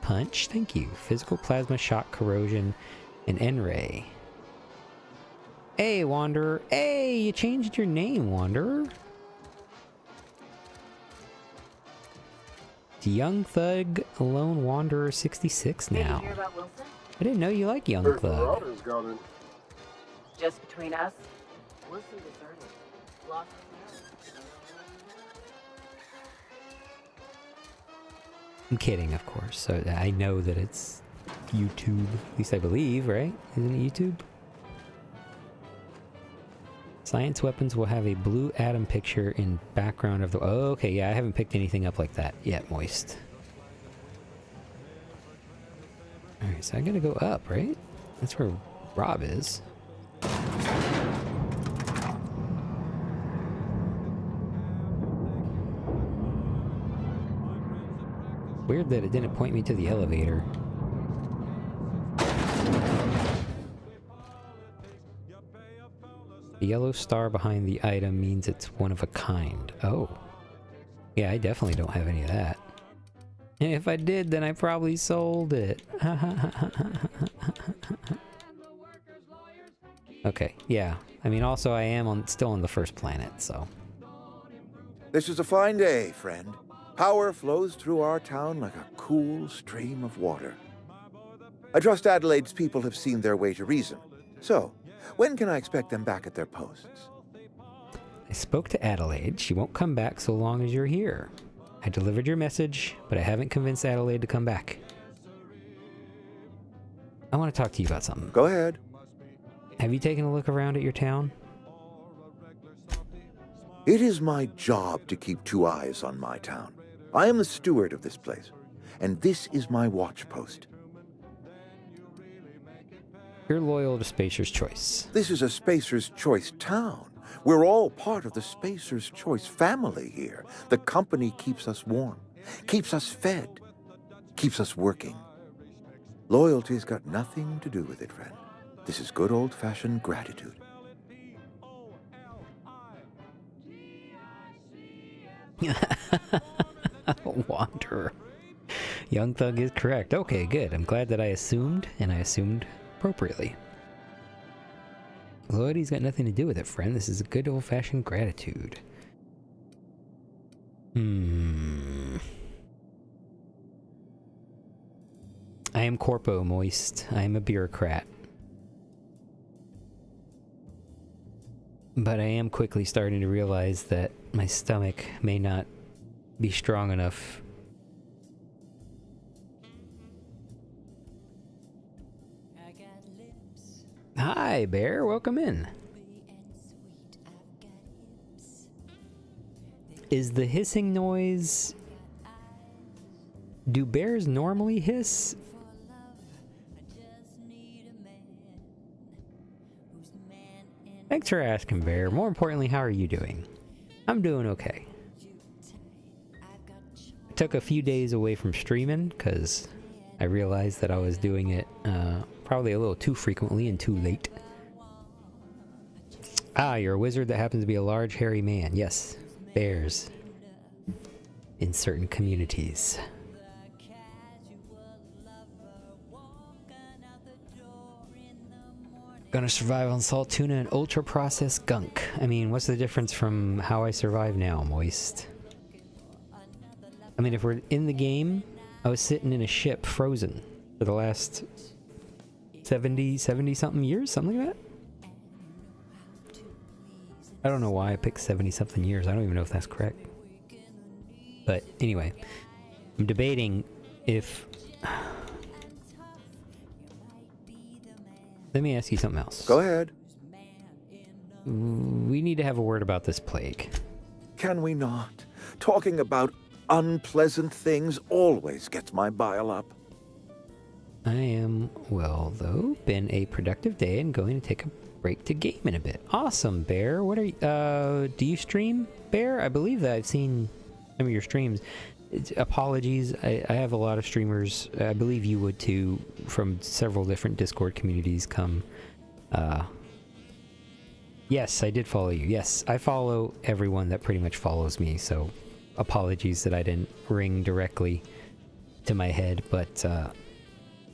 Punch, thank you. Physical plasma, shock, corrosion, and N-ray. Hey, Wanderer. Hey, you changed your name, Wanderer. It's Young Thug Lone Wanderer 66 now. Did you hear about Wilson? I didn't know you like Young Thug. Just between us, Wilson deserted. Lost his nerve. I'm kidding, of course. So I know that it's YouTube. At least I believe, right? Isn't it YouTube? Science weapons will have a blue atom picture in background of the... Oh, okay, yeah, I haven't picked anything up like that yet, Moist. Alright, so I gotta go up, right? That's where Rob is. Weird that it didn't point me to the elevator. The yellow star behind the item means it's one of a kind. Oh. Yeah, I definitely don't have any of that. And if I did, then I probably sold it. Okay, yeah. I mean, also I am still on the first planet, so... This is a fine day, friend. Power flows through our town like a cool stream of water. I trust Adelaide's people have seen their way to reason. So, when can I expect them back at their posts? I spoke to Adelaide. She won't come back so long as you're here. I delivered your message, but I haven't convinced Adelaide to come back. I want to talk to you about something. Go ahead. Have you taken a look around at your town? It is my job to keep two eyes on my town. I am the steward of this place, and this is my watch post. You're loyal to Spacer's Choice. This is a Spacer's Choice town. We're all part of the Spacer's Choice family here. The company keeps us warm, keeps us fed, keeps us working. Loyalty's got nothing to do with it, friend. This is good old-fashioned gratitude. Wanderer. Young Thug is correct. Okay, good. I'm glad that I assumed, and I assumed appropriately. Loyalty's got nothing to do with it, friend. This is a good old-fashioned gratitude. I am Corpo Moist. I am a bureaucrat. But I am quickly starting to realize that my stomach may not be strong enough. Hi, Bear. Welcome in. Is the hissing noise... Do bears normally hiss? Thanks for asking, Bear. More importantly, how are you doing? I'm doing okay. I took a few days away from streaming because I realized that I was doing it probably a little too frequently and too late. Ah, you're a wizard that happens to be a large, hairy man. Yes, bears. In certain communities. Gonna survive on salt tuna and ultra-processed gunk. I mean, what's the difference from how I survive now, Moist? I mean, if we're in the game, I was sitting in a ship frozen for the last 70-something years, something like that? I don't know why I picked 70-something years. I don't even know if that's correct. But anyway, I'm debating if... Let me ask you something else. Go ahead. We need to have a word about this plague. Can we not? Talking about unpleasant things always gets my bile up. I am, well, though, been a productive day and going to take a break to game in a bit. Awesome, Bear. What are you, do you stream, Bear? I believe that I've seen some of your streams. Apologies, I have a lot of streamers, I believe you would too, from several different Discord communities come. Yes, I did follow you. Yes, I follow everyone that pretty much follows me, so apologies that I didn't ring directly to my head, but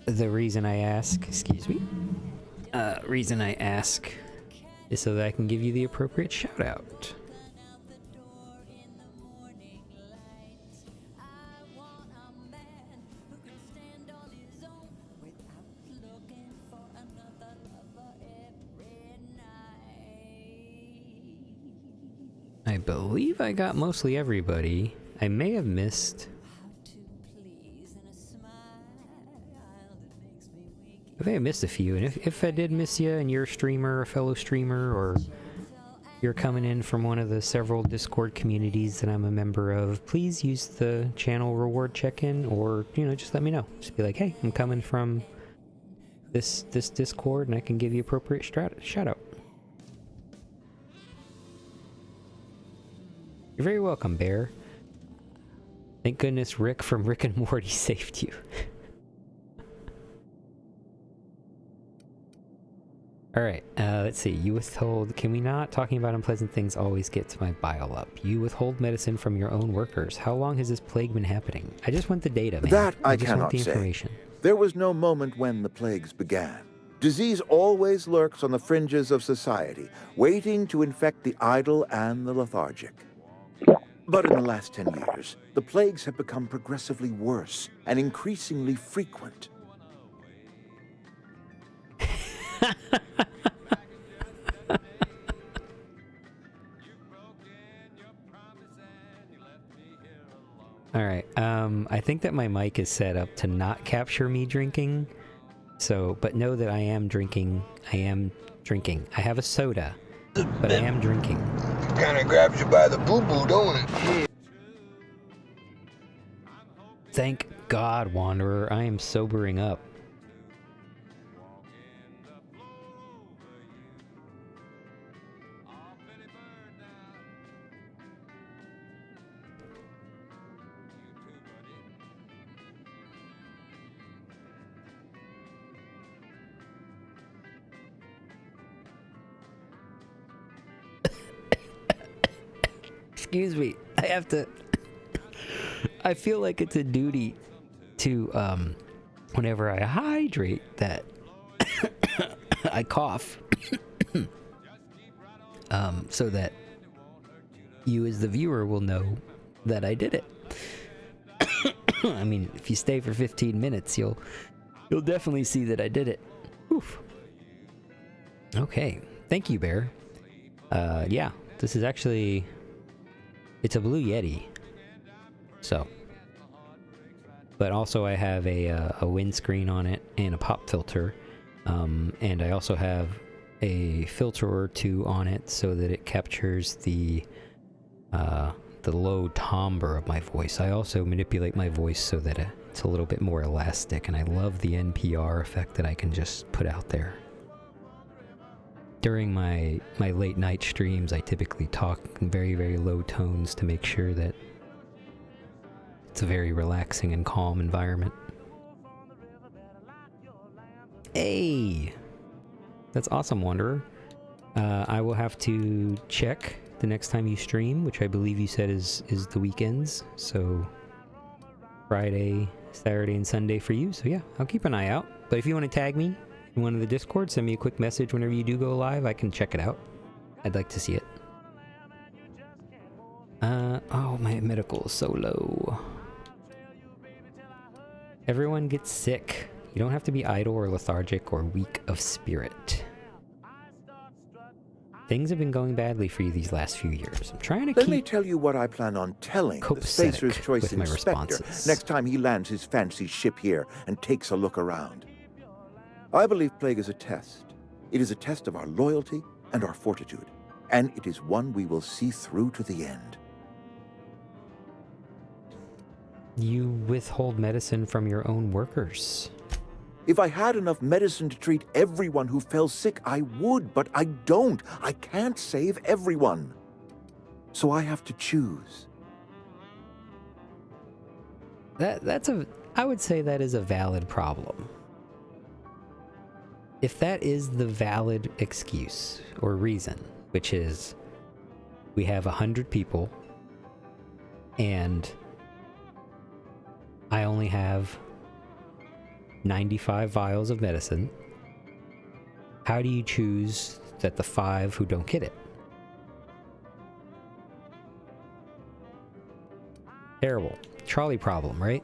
the reason I ask, excuse me, reason I ask is so that I can give you the appropriate shout out. I believe I got mostly everybody. I may have missed. I think I missed a few, and if I did miss you and you're a streamer, a fellow streamer, or you're coming in from one of the several Discord communities that I'm a member of, please use the channel reward check-in, or, you know, just let me know. Just be like, hey, I'm coming from this Discord, and I can give you appropriate shout-out. You're very welcome, Bear. Thank goodness Rick from Rick and Morty saved you. Alright, let's see. You withhold... Can we not? Talking about unpleasant things always gets my bile up. You withhold medicine from your own workers. How long has this plague been happening? I just want the data, man. That I just cannot want the say. information. There was no moment when the plagues began. Disease always lurks on the fringes of society, waiting to infect the idle and the lethargic. But in the last 10 years, the plagues have become progressively worse and increasingly frequent. Alright, I think that my mic is set up to not capture me drinking. So, but know that I am drinking. I am drinking. I have a soda, but I am drinking. Kinda grabs you by the boo-boo, don't it? Thank God, Wanderer. I am sobering up. excuse me. I have to. I feel like it's a duty to, whenever I hydrate, that I cough. So that you as the viewer will know that I did it. I mean, if you stay for 15 minutes, you'll definitely see that I did it. Oof. Okay, thank you, Bear. Yeah, this is actually, it's a Blue Yeti. So, but also I have a windscreen on it and a pop filter, and I also have a filter or two on it so that it captures the low timbre of my voice. I also manipulate my voice so that it's a little bit more elastic, and I love the NPR effect that I can just put out there. During my late night streams, I typically talk in very, very low tones to make sure that it's a very relaxing and calm environment. Hey! That's awesome, Wanderer. I will have to check the next time you stream, which I believe you said is the weekends. So Friday, Saturday, and Sunday for you. So yeah, I'll keep an eye out. But if you want to tag me in one of the Discord, send me a quick message whenever you do go live. I can check it out. I'd like to see it. Oh, my medical is so low. Everyone gets sick. You don't have to be idle or lethargic or weak of spirit. Things have been going badly for you these last few years. I'm trying to Let me tell you what I plan on telling the Spacer's Choice Inspector next time he lands his fancy ship here and takes a look around. I believe Plague is a test. It is a test of our loyalty and our fortitude, and it is one we will see through to the end. You withhold medicine from your own workers. If I had enough medicine to treat everyone who fell sick, I would, but I don't. I can't save everyone. So I have to choose. I would say that is a valid problem. If that is the valid excuse or reason, which is we have 100 people and I only have 95 vials of medicine, how do you choose that the 5 who don't get it? Terrible. Trolley problem, right?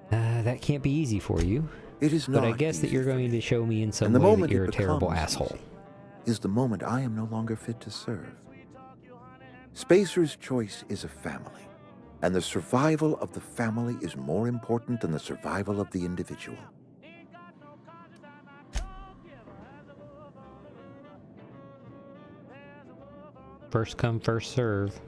That can't be easy for you. It is not. But I guess that you're going to show me in some way that you're a terrible asshole. Is the moment I am no longer fit to serve. Spacer's Choice is a family, and the survival of the family is more important than the survival of the individual. First come, first serve.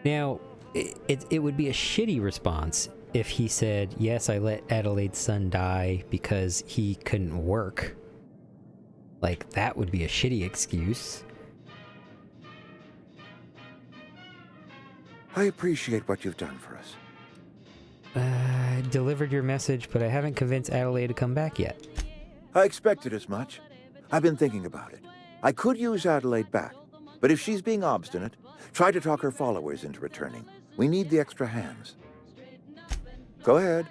Now, it would be a shitty response if he said, yes, I let Adelaide's son die because he couldn't work. Like, that would be a shitty excuse. I appreciate what you've done for us. I delivered your message, but I haven't convinced Adelaide to come back yet. I expected as much. I've been thinking about it. I could use Adelaide back, but if she's being obstinate, try to talk her followers into returning. We need the extra hands. Go ahead.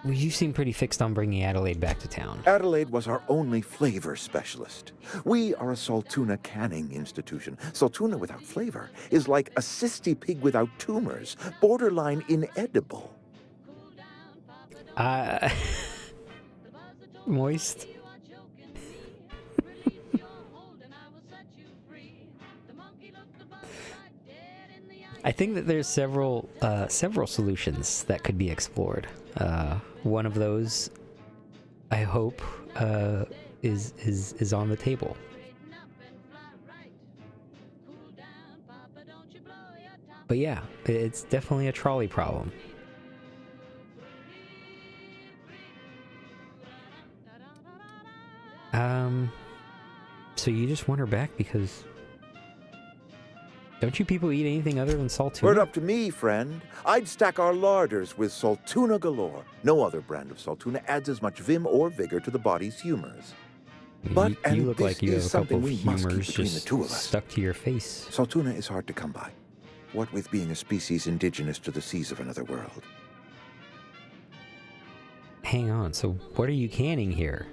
Well, you seem pretty fixed on bringing Adelaide back to town. Adelaide was our only flavor specialist. We are a Saltuna canning institution. Saltuna without flavor is like a cysty pig without tumors, borderline inedible. Moist. I think that there's several solutions that could be explored. One of those, I hope, is on the table. But yeah, it's definitely a trolley problem. So you just want her back because... Don't you people eat anything other than Saltuna? Word up to me, friend. I'd stack our larders with Saltuna galore. No other brand of Saltuna adds as much vim or vigor to the body's humors. But you and look this like you is have a couple of something we must keep humors between the just two of us. stuck to your face. Saltuna is hard to come by, what with being a species indigenous to the seas of another world. Hang on, so what are you canning here?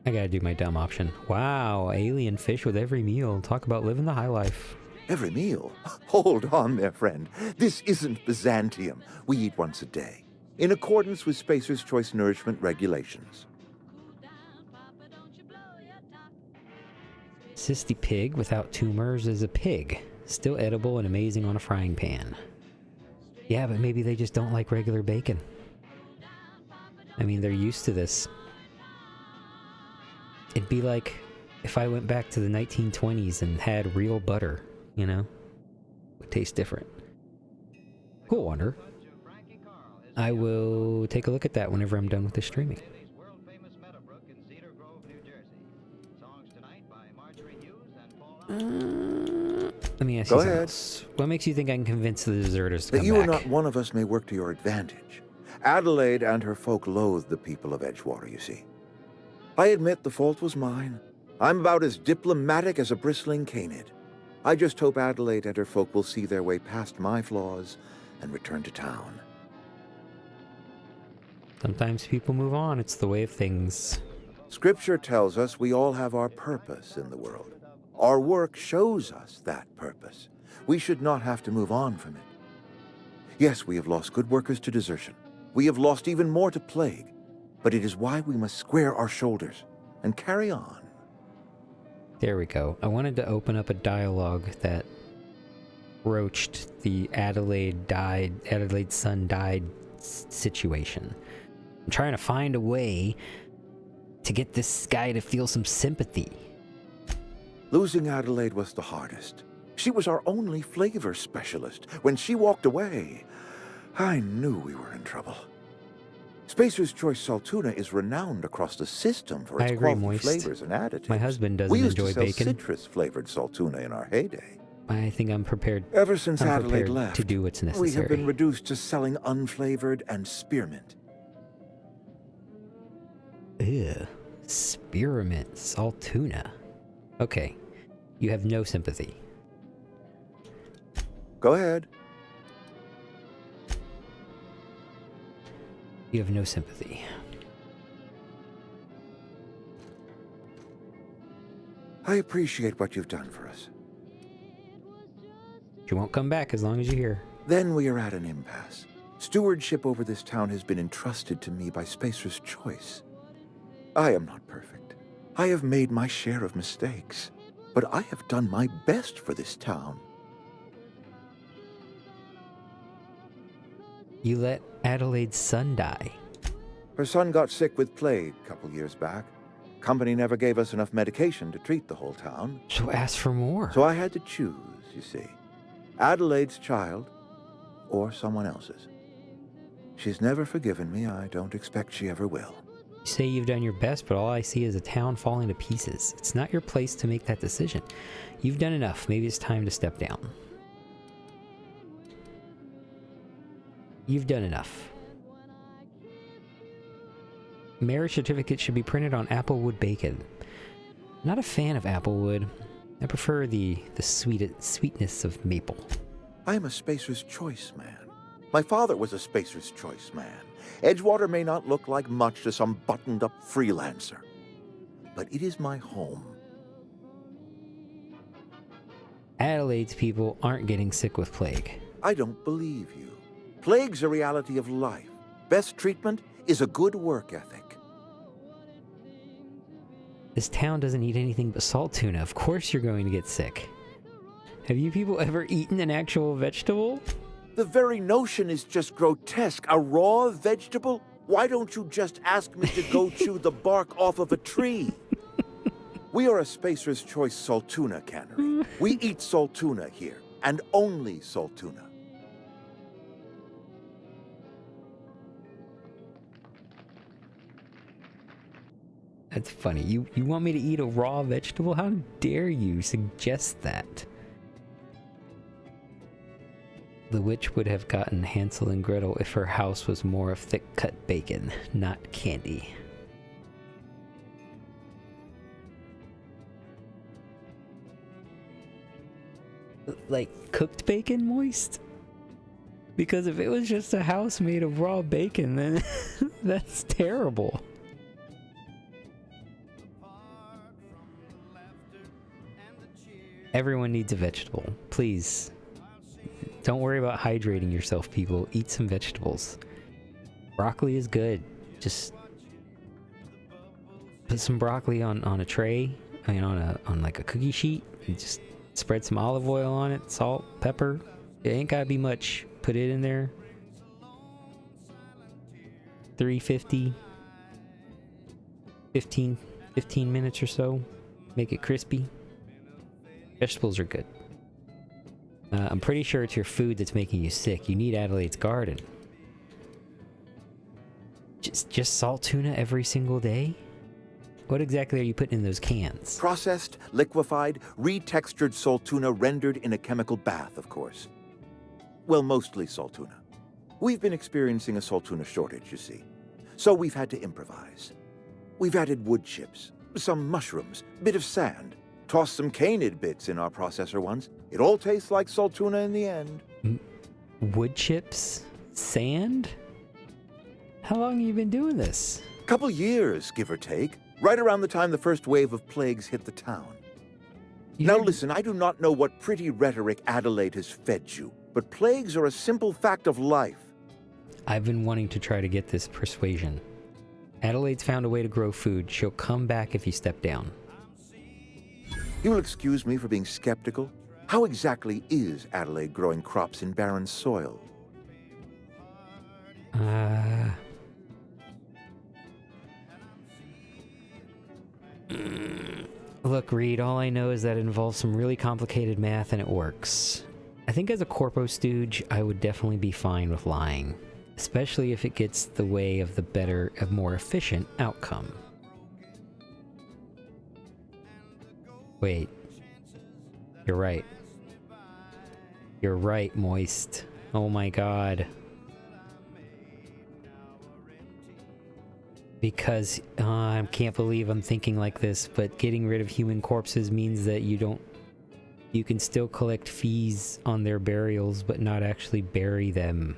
I gotta do my dumb option. Wow, alien fish with every meal. Talk about living the high life. Every meal? Hold on there, friend. This isn't Byzantium. We eat once a day, in accordance with Spacer's Choice nourishment regulations. Cysty pig without tumors is a pig. Still edible and amazing on a frying pan. Yeah, but maybe they just don't like regular bacon. I mean, they're used to this. It'd be like if I went back to the 1920s and had real butter, you know? It would taste different. Cool, Wonder. I will take a look at that whenever I'm done with the streaming. Let me ask you something else. What makes you think I can convince the deserters to That come you back? or not one of us may work to your advantage. Adelaide and her folk loathe the people of Edgewater, you see. I admit the fault was mine. I'm about as diplomatic as a bristling canid. I just hope Adelaide and her folk will see their way past my flaws and return to town. Sometimes people move on. It's the way of things. Scripture tells us we all have our purpose in the world. Our work shows us that purpose. We should not have to move on from it. Yes, we have lost good workers to desertion. We have lost even more to plague. But it is why we must square our shoulders and carry on. There we go. I wanted to open up a dialogue that broached the Adelaide's son died situation. I'm trying to find a way to get this guy to feel some sympathy. Losing Adelaide was the hardest. She was our only flavor specialist. When she walked away, I knew we were in trouble. Spacer's Choice Saltuna is renowned across the system for its quality flavors and additives. My husband doesn't we used enjoy to sell bacon. citrus-flavored Saltuna in our heyday. I think I'm prepared. Ever since I'm Adelaide prepared left, to do what's necessary. we have been reduced to selling unflavored and spearmint. Ew. Spearmint Saltuna. Okay. You have no sympathy. Go ahead. You have no sympathy. I appreciate what you've done for us. You won't come back as long as you're here. Then we are at an impasse. Stewardship over this town has been entrusted to me by Spacer's Choice. I am not perfect. I have made my share of mistakes, but I have done my best for this town. You let Adelaide's son die. Her son got sick with plague a couple years back. Company never gave us enough medication to treat the whole town. So ask for more. So I had to choose, you see. Adelaide's child or someone else's. She's never forgiven me. I don't expect she ever will. You say you've done your best, but all I see is a town falling to pieces. It's not your place to make that decision. You've done enough. Maybe it's time to step down. You've done enough. Marriage certificate should be printed on applewood bacon. Not a fan of applewood. I prefer the sweetness of maple. I am a Spacer's Choice man. My father was a Spacer's Choice man. Edgewater may not look like much to some buttoned-up freelancer, but it is my home. Adelaide's people aren't getting sick with plague. I don't believe you. Plague's a reality of life. Best treatment is a good work ethic. This town doesn't eat anything but salt tuna. Of course you're going to get sick. Have you people ever eaten an actual vegetable? The very notion is just grotesque. A raw vegetable? Why don't you just ask me to go chew the bark off of a tree? We are a Spacer's Choice Saltuna cannery. We eat Saltuna here, and only Saltuna. That's funny. You want me to eat a raw vegetable? How dare you suggest that? The witch would have gotten Hansel and Gretel if her house was more of thick-cut bacon, not candy. Like cooked bacon, Moist? Because if it was just a house made of raw bacon, then that's terrible. Everyone needs a vegetable. Please. Don't worry about hydrating yourself, people. Eat some vegetables. Broccoli is good. Just put some broccoli on a tray. I mean, on like a cookie sheet. And just spread some olive oil on it. Salt, pepper. It ain't gotta be much. Put it in there. 350. 15 minutes or so. Make it crispy. Vegetables are good. I'm pretty sure it's your food that's making you sick. You need Adelaide's garden. Just salt tuna every single day? What exactly are you putting in those cans? Processed, liquefied, retextured salt tuna rendered in a chemical bath, of course. Well, mostly salt tuna. We've been experiencing a salt tuna shortage, you see. So we've had to improvise. We've added wood chips, some mushrooms, bit of sand, tossed some canid bits in our processor once. It all tastes like salt tuna in the end. Wood chips? Sand? How long have you been doing this? Couple years, give or take. Right around the time the first wave of plagues hit the town. Now listen, I do not know what pretty rhetoric Adelaide has fed you, but plagues are a simple fact of life. I've been wanting to try to get this persuasion. Adelaide's found a way to grow food. She'll come back if you step down. You will excuse me for being skeptical. How exactly is Adelaide growing crops in barren soil? Look, Reed, all I know is that it involves some really complicated math and it works. I think as a corpo stooge, I would definitely be fine with lying. Especially if it gets the way of more efficient outcome. Wait. You're right. You're right, Moist. Oh my god. Because, I can't believe I'm thinking like this, but getting rid of human corpses means that you can still collect fees on their burials, but not actually bury them.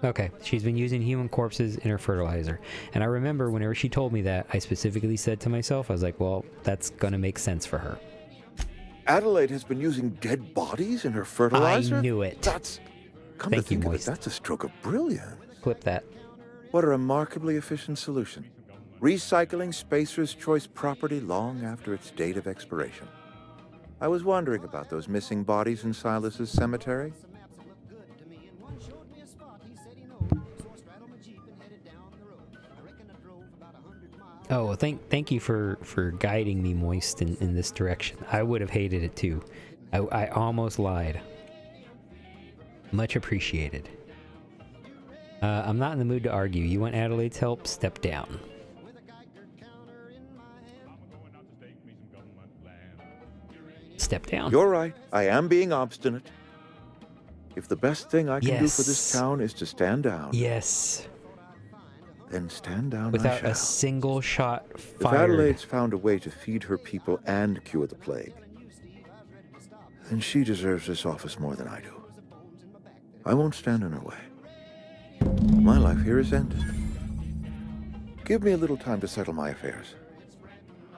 Okay, she's been using human corpses in her fertilizer. And I remember whenever she told me that, I specifically said to myself, I was like, well, that's gonna make sense for her. Adelaide has been using dead bodies in her fertilizer? I knew it. That's... Come to think of it, that's a stroke of brilliance. Clip that. What a remarkably efficient solution. Recycling Spacer's Choice property long after its date of expiration. I was wondering about those missing bodies in Silas's cemetery. Oh, well, thank you for guiding me, Moist, in this direction. I would have hated it too. I almost lied. Much appreciated. I'm not in the mood to argue. You want Adelaide's help? Step down. Step down. You're right. I am being obstinate. If the best thing I can do for this town is to stand down... Yes. Then stand down. Without a single shot fired. If Adelaide's found a way to feed her people and cure the plague, then she deserves this office more than I do. I won't stand in her way. My life here is ended. Give me a little time to settle my affairs.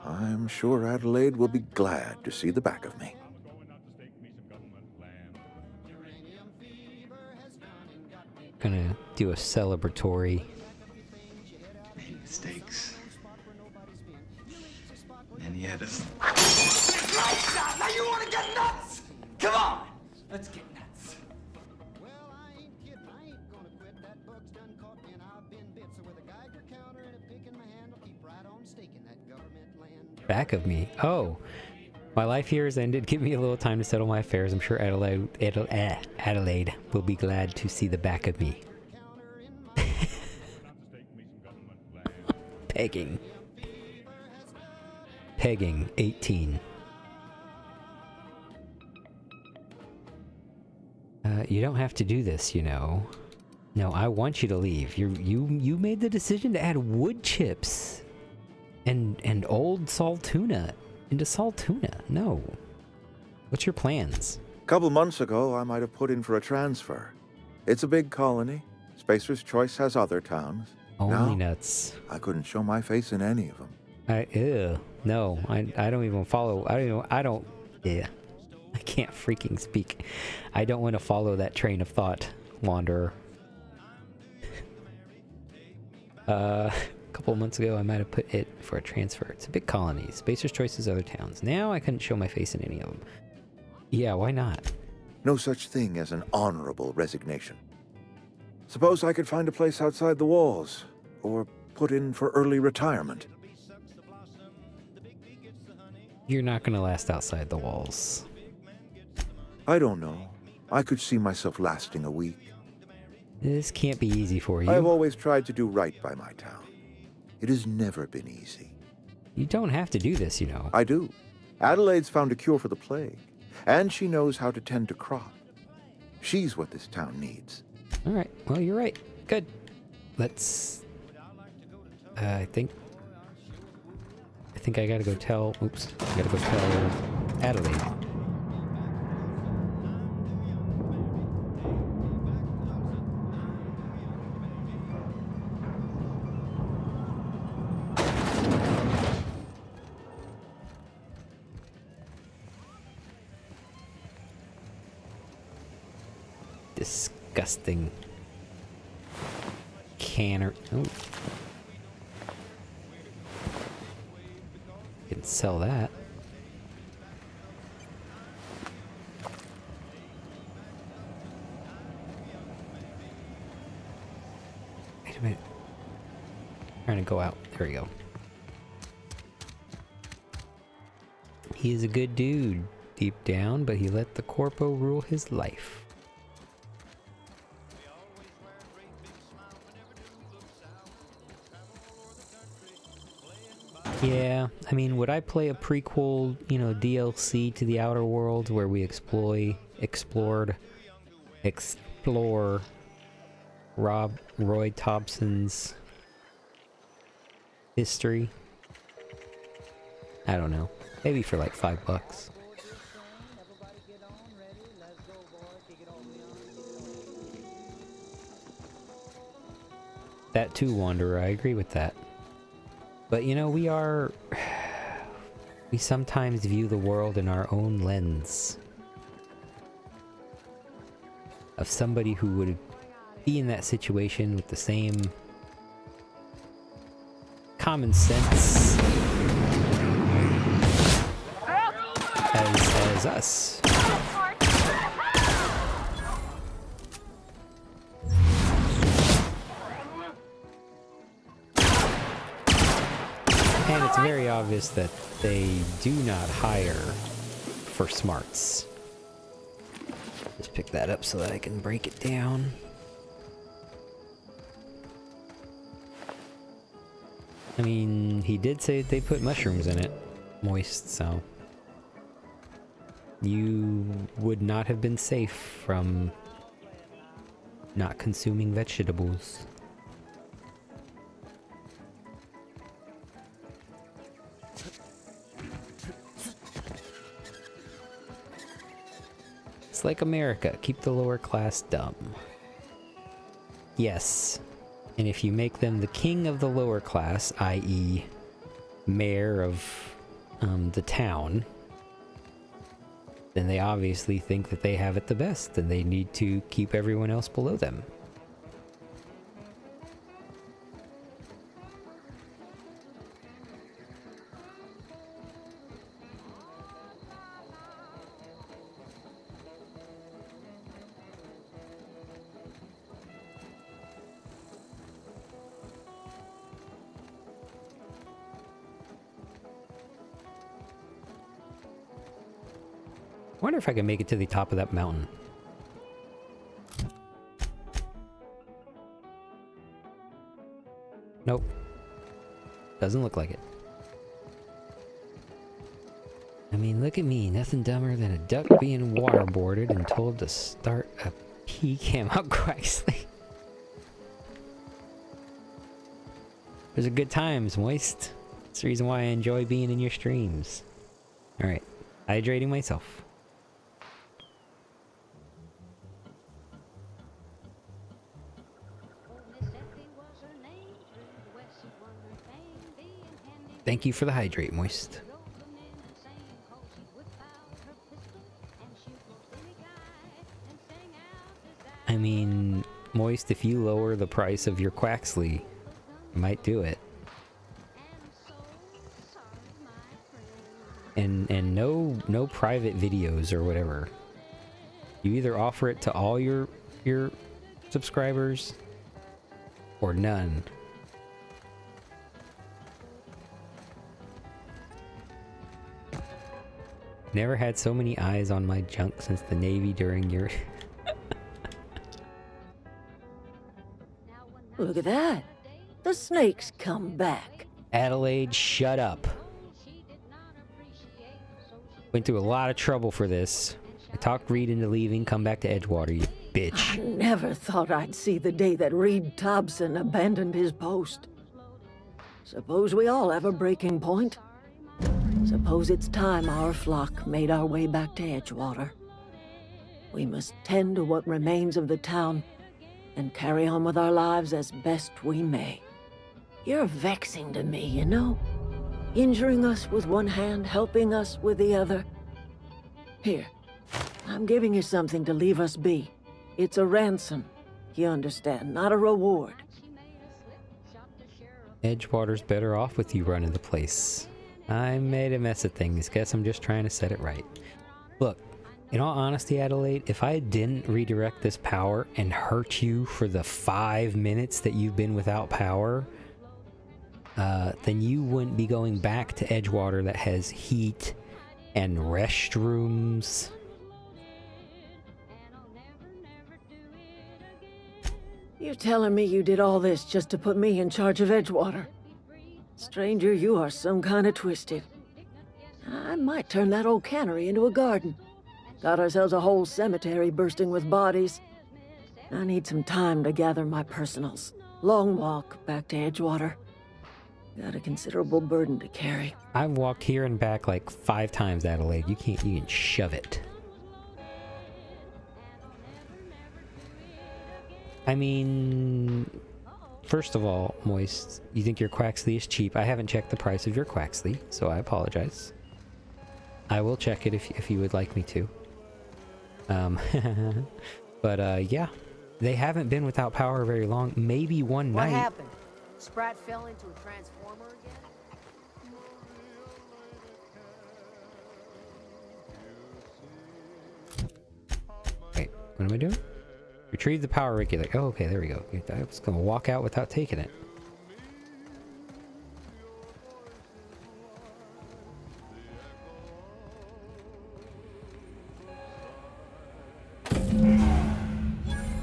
I'm sure Adelaide will be glad to see the back of me. Gonna do a celebratory. Mistakes. And yet, Now you want to get nuts? Come on, let's get nuts. Back of me. Oh. My life here is ended. Give me a little time to settle my affairs. I'm sure Adelaide will be glad to see the back of me. Pegging. Pegging 18. You don't have to do this, you know. No, I want you to leave. You made the decision to add wood chips and old salt tuna into salt tuna. No. What's your plans? A couple months ago, I might have put in for a transfer. It's a big colony. Spacer's Choice has other towns. Only Now, nuts. I couldn't show my face in any of them. No, I don't even follow. Yeah. I can't freaking speak. I don't want to follow that train of thought, Wanderer. A couple of months ago, I might have put it for a transfer. It's a big colony. Spacer's Choice has other towns. Now I couldn't show my face in any of them. Yeah, why not? No such thing as an honorable resignation. Suppose I could find a place outside the walls, or put in for early retirement. You're not gonna last outside the walls. I don't know. I could see myself lasting a week. This can't be easy for you. I've always tried to do right by my town. It has never been easy. You don't have to do this, you know. I do. Adelaide's found a cure for the plague, and she knows how to tend to crop. She's what this town needs. Alright, well, you're right. Good. Let's... I think I gotta go tell... Oops. I gotta go tell Adelaide. Disgusting canner. Oh. You can sell that. Wait a minute. I'm trying to go out. There we go. He is a good dude deep down, but he let the corpo rule his life. Yeah, I mean, would I play a prequel, you know, DLC to the Outer Worlds where we explore Roy Thompson's history? I don't know. Maybe for like $5. That too, Wanderer, I agree with that. But you know, we sometimes view the world in our own lens. Of somebody who would be in that situation with the same common sense as us. And it's very obvious that they do not hire for smarts. Just pick that up so that I can break it down. I mean, he did say they put mushrooms in it. Moist, so... You would not have been safe from not consuming vegetables. It's like America. Keep the lower class dumb. Yes. And if you make them the king of the lower class, i.e. mayor of the town, then they obviously think that they have it the best and they need to keep everyone else below them. I wonder if I can make it to the top of that mountain. Nope. Doesn't look like it. I mean, look at me, nothing dumber than a duck being waterboarded and told to start a pea cam out Quaxley. Those are good times, Moist. That's the reason why I enjoy being in your streams. Alright, hydrating myself. Thank you for the hydrate, Moist. I mean, Moist, if you lower the price of your Quaxley, you might do it. And no private videos or whatever. You either offer it to all your subscribers or none. Never had so many eyes on my junk since the Navy during your... Look at that. The snake's come back. Adelaide, shut up. Went through a lot of trouble for this. I talked Reed into leaving, come back to Edgewater, you bitch. I never thought I'd see the day that Reed Thompson abandoned his post. Suppose we all have a breaking point. Suppose it's time our flock made our way back to Edgewater. We must tend to what remains of the town and carry on with our lives as best we may. You're vexing to me, you know? Injuring us with one hand, helping us with the other. Here, I'm giving you something to leave us be. It's a ransom, you understand, not a reward. Edgewater's better off with you running the place. I made a mess of things. Guess I'm just trying to set it right. Look, in all honesty, Adelaide, if I didn't redirect this power and hurt you for the 5 minutes that you've been without power, then you wouldn't be going back to Edgewater that has heat and restrooms. You're telling me you did all this just to put me in charge of Edgewater? Stranger, you are some kind of twisted. I might turn that old cannery into a garden. Got ourselves a whole cemetery bursting with bodies. I need some time to gather my personals. Long walk back to Edgewater. Got a considerable burden to carry. I've walked here and back like 5 times, Adelaide. You can shove it. I mean, first of all, Moist, you think your Quaxley is cheap. I haven't checked the price of your Quaxley, so I apologize. I will check it if you would like me to. But yeah, they haven't been without power very long. Maybe one night. What happened? Sprat fell into a transformer again? Wait, what am I doing? Retrieve the power regulator. Oh, okay, there we go. I was gonna walk out without taking it.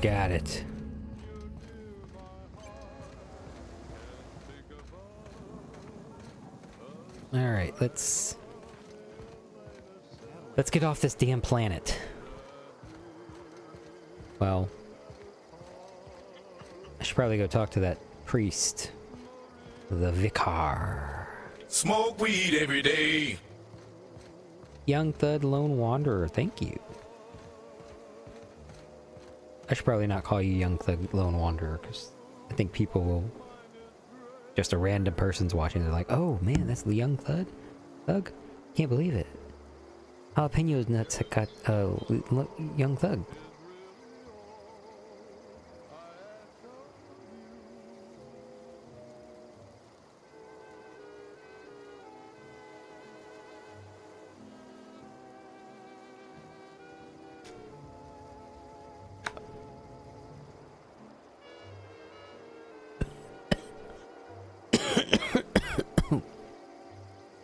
Got it. Alright, let's get off this damn planet. Well, I should probably go talk to that priest. The Vicar. Smoke weed every day. Young Thud Lone Wanderer, thank you. I should probably not call you Young Thug Lone Wanderer, because I think people will... Just a random person's watching, they're like, oh man, that's the Young Thug? Can't believe it. Jalapenos nuts got Young Thug.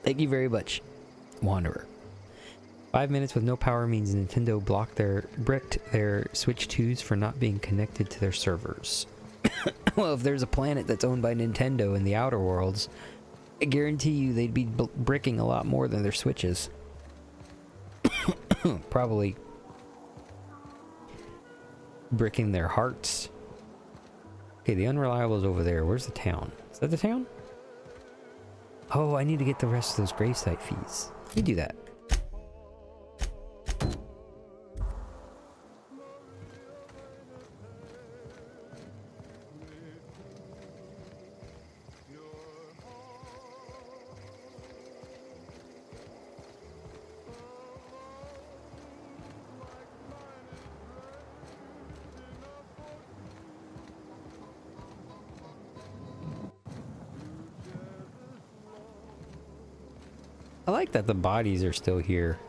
Thank you very much, Wanderer. 5 minutes with no power means Nintendo bricked their Switch 2s for not being connected to their servers. Well, if there's a planet that's owned by Nintendo in the Outer Worlds, I guarantee you they'd be bricking a lot more than their Switches. Probably bricking their hearts. Okay, the unreliable is over there. Where's the town? Is that the town? Oh, I need to get the rest of those gravesite fees. Let me do that. I like that the bodies are still here.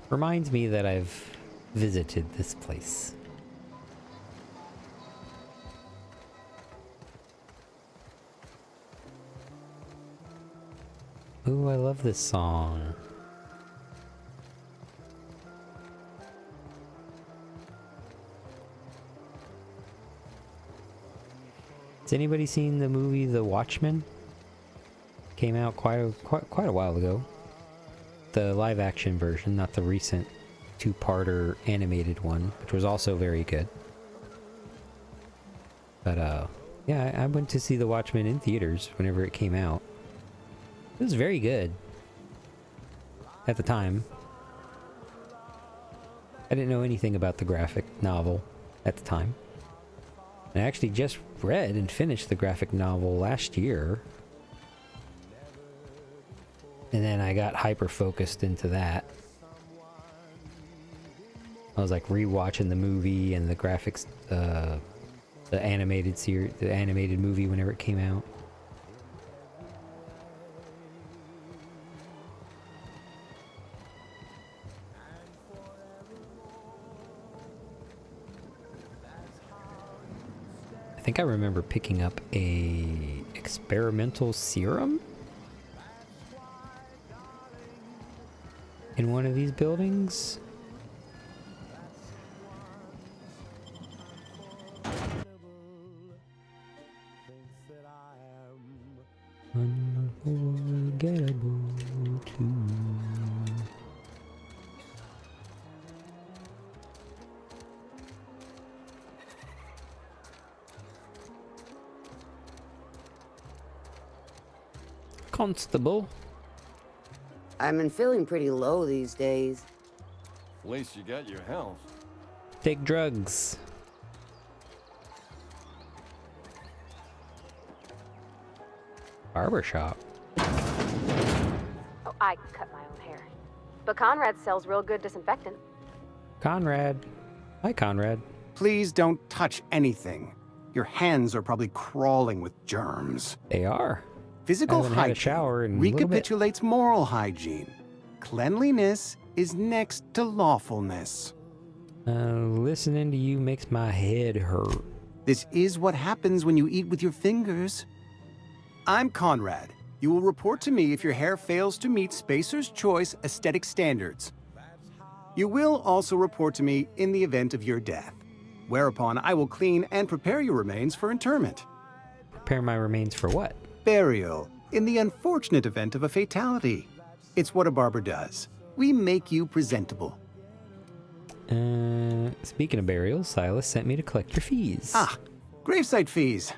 Reminds me that I've visited this place. Ooh, I love this song. Has anybody seen the movie The Watchmen? Came out quite a while ago. The live action version, not the recent two-parter animated one, which was also very good. But yeah, I went to see The Watchmen in theaters whenever it came out. It was very good at the time. I didn't know anything about the graphic novel at the time. I actually just read and finished the graphic novel last year. And then I got hyper-focused into that. I was like rewatching the movie and the graphics, the animated series, the animated movie whenever it came out. I think I remember picking up a experimental serum in one of these buildings. Unforgettable too. Constable. I've been feeling pretty low these days. At least you got your health. Take drugs. Barbershop. Oh, I cut my own hair. But Conrad sells real good disinfectant. Conrad. Hi, Conrad. Please don't touch anything. Your hands are probably crawling with germs. They are. Physical I haven't had a hygiene shower in a little bit. recapitulates moral hygiene. Cleanliness is next to lawfulness. Listening to you makes my head hurt. This is what happens when you eat with your fingers. I'm Conrad. You will report to me if your hair fails to meet Spacer's Choice aesthetic standards. You will also report to me in the event of your death, whereupon I will clean and prepare your remains for interment. Prepare my remains for what? Burial, in the unfortunate event of a fatality. It's what a barber does. We make you presentable. Speaking of burials, Silas sent me to collect your fees. Ah, gravesite fees.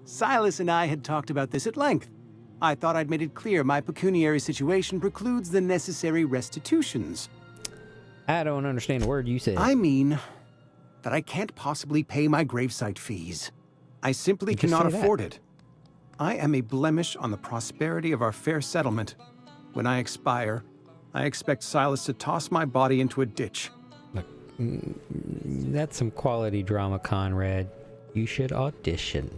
Silas and I had talked about this at length. I thought I'd made it clear my pecuniary situation precludes the necessary restitutions. I don't understand a word you said. I mean that I can't possibly pay my gravesite fees. I simply cannot afford it. I am a blemish on the prosperity of our fair settlement. When I expire, I expect Silas to toss my body into a ditch. Look, that's some quality drama, Conrad. You should audition.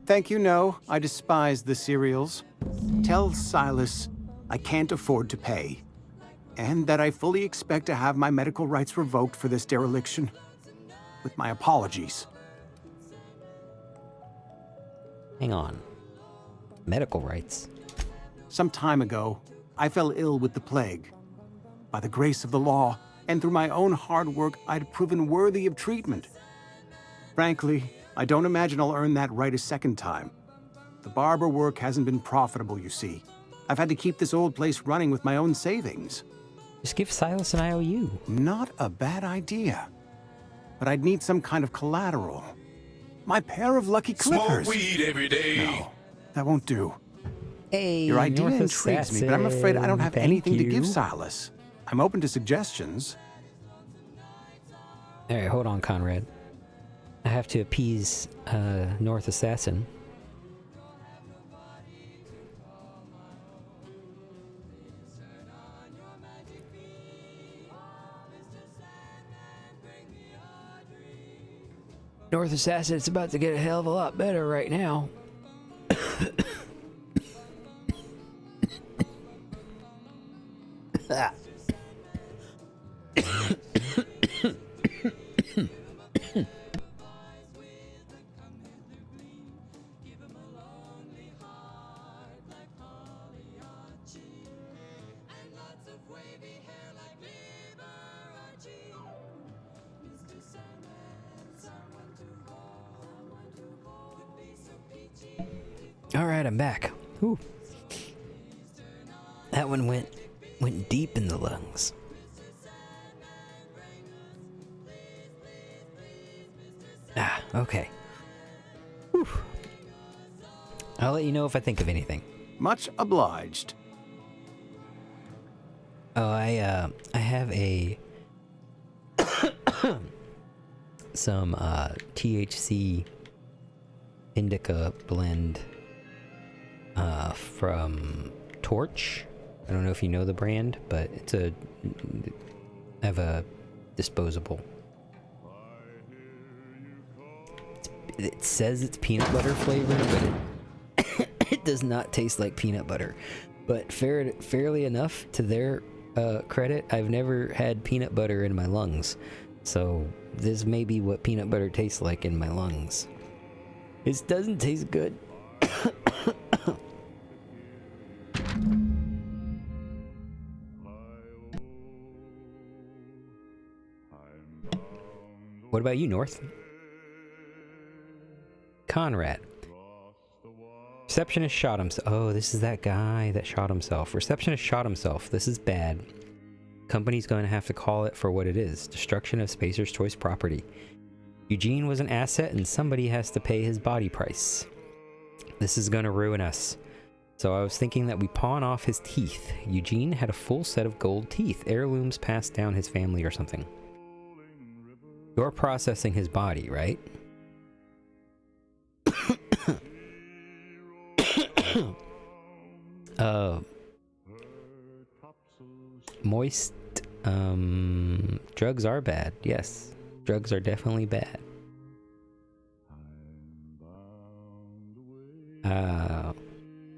Thank you, no. I despise the serials. Tell Silas I can't afford to pay. And that I fully expect to have my medical rights revoked for this dereliction. With my apologies. Hang on. Medical rights? Some time ago, I fell ill with the plague. By the grace of the law, and through my own hard work, I'd proven worthy of treatment. Frankly, I don't imagine I'll earn that right a second time. The barber work hasn't been profitable, you see. I've had to keep this old place running with my own savings. Just give Silas an IOU. Not a bad idea. But I'd need some kind of collateral. My pair of lucky clippers. Smoke weed every day. No, that won't do. Hey, Your idea North intrigues me, but I'm Assassin, afraid I don't have thank anything to you. give Silas. I'm open to suggestions. Alright, hold on, Conrad. I have to appease North Assassin. North Assassin, it's about to get a hell of a lot better right now. Alright, I'm back. Whew. That one went deep in the lungs. Ah, okay. Whew. I'll let you know if I think of anything. Much obliged. Oh, I have a some THC indica blend from Torch. I don't know if you know the brand, but it's I have a disposable. It says it's peanut butter flavored, but it does not taste like peanut butter. But fairly enough, to their credit, I've never had peanut butter in my lungs. So this may be what peanut butter tastes like in my lungs. It doesn't taste good. What about you, North? Conrad. Receptionist shot himself. Oh, this is that guy that shot himself. Receptionist shot himself. This is bad. Company's going to have to call it for what it is. Destruction of Spacer's Choice property. Eugene was an asset and somebody has to pay his body price. This is going to ruin us. So I was thinking that we pawn off his teeth. Eugene had a full set of gold teeth. Heirlooms passed down his family or something. You're processing his body, right? Moist. Drugs are bad. Yes. Drugs are definitely bad.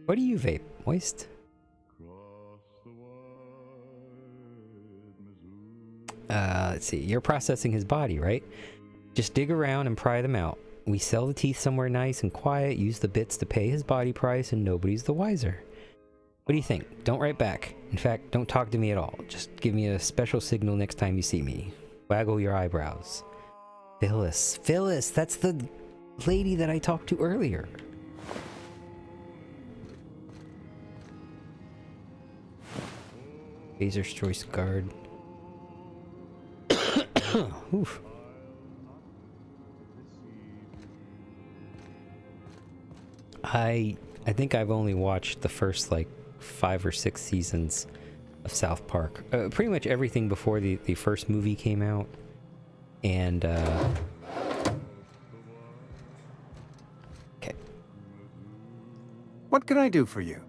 What do you vape? Moist? Let's see. You're processing his body, right? Just dig around and pry them out. We sell the teeth somewhere nice and quiet, use the bits to pay his body price, and nobody's the wiser. What do you think? Don't write back. In fact, don't talk to me at all. Just give me a special signal next time you see me. Waggle your eyebrows. Phyllis. Phyllis! That's the lady that I talked to earlier. Spacer's Choice guard. Oof. I think I've only watched the first like 5 or 6 seasons of South Park. Pretty much everything before the first movie came out. And okay. What can I do for you?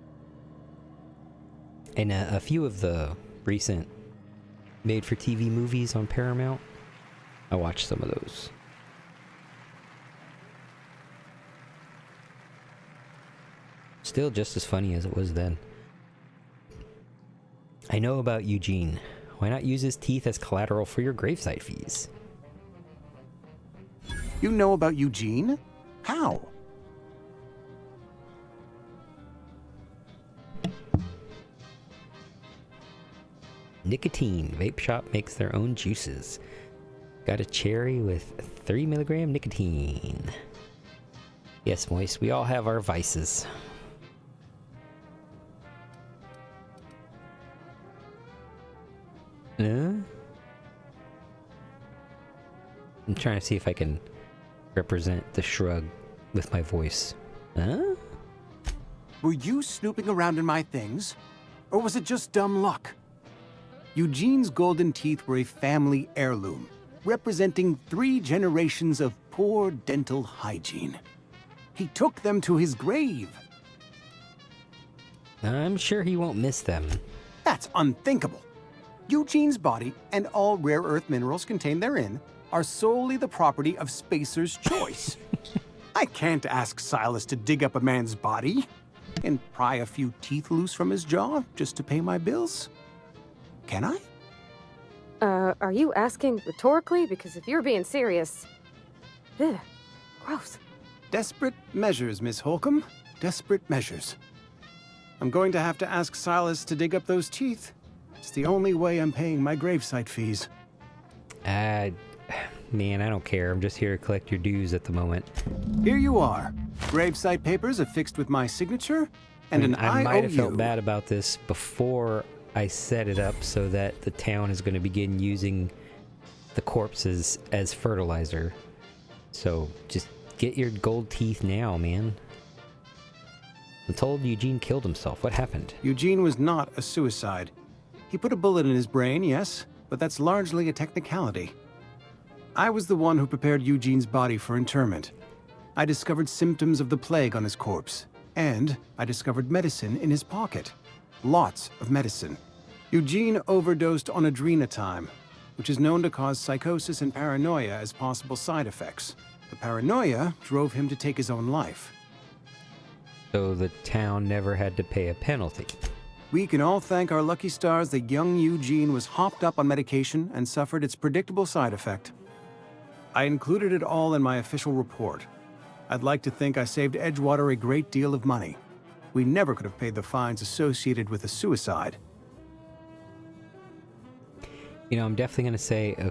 And a few of the recent made-for-TV movies on Paramount, I watched some of those. Still just as funny as it was then. I know about Eugene. Why not use his teeth as collateral for your gravesite fees? You know about Eugene? How? Nicotine. Vape Shop makes their own juices. Got a cherry with 3 milligram nicotine. Yes, Moist, we all have our vices. I'm trying to see if I can represent the shrug with my voice. Huh? Were you snooping around in my things? Or was it just dumb luck? Eugene's golden teeth were a family heirloom, representing 3 generations of poor dental hygiene. He took them to his grave. I'm sure he won't miss them. That's unthinkable. Eugene's body and all rare earth minerals contained therein are solely the property of Spacer's choice. I can't ask Silas to dig up a man's body and pry a few teeth loose from his jaw just to pay my bills. Can I? Are you asking rhetorically? Because if you're being serious... Ugh, gross. Desperate measures, Miss Holcomb. Desperate measures. I'm going to have to ask Silas to dig up those teeth. It's the only way I'm paying my gravesite fees. Man, I don't care. I'm just here to collect your dues at the moment. Here you are. Gravesite papers affixed with my signature and an IOU. I might have felt bad about this before I set it up so that the town is going to begin using the corpses as fertilizer. So just get your gold teeth now, man. I'm told Eugene killed himself. What happened? Eugene was not a suicide. He put a bullet in his brain, yes, but that's largely a technicality. I was the one who prepared Eugene's body for interment. I discovered symptoms of the plague on his corpse, and I discovered medicine in his pocket. Lots of medicine. Eugene overdosed on adrenatime, which is known to cause psychosis and paranoia as possible side effects. The paranoia drove him to take his own life. So the town never had to pay a penalty. We can all thank our lucky stars that young Eugene was hopped up on medication and suffered its predictable side effect. I included it all in my official report. I'd like to think I saved Edgewater a great deal of money. We never could have paid the fines associated with a suicide. You know, I'm definitely going to say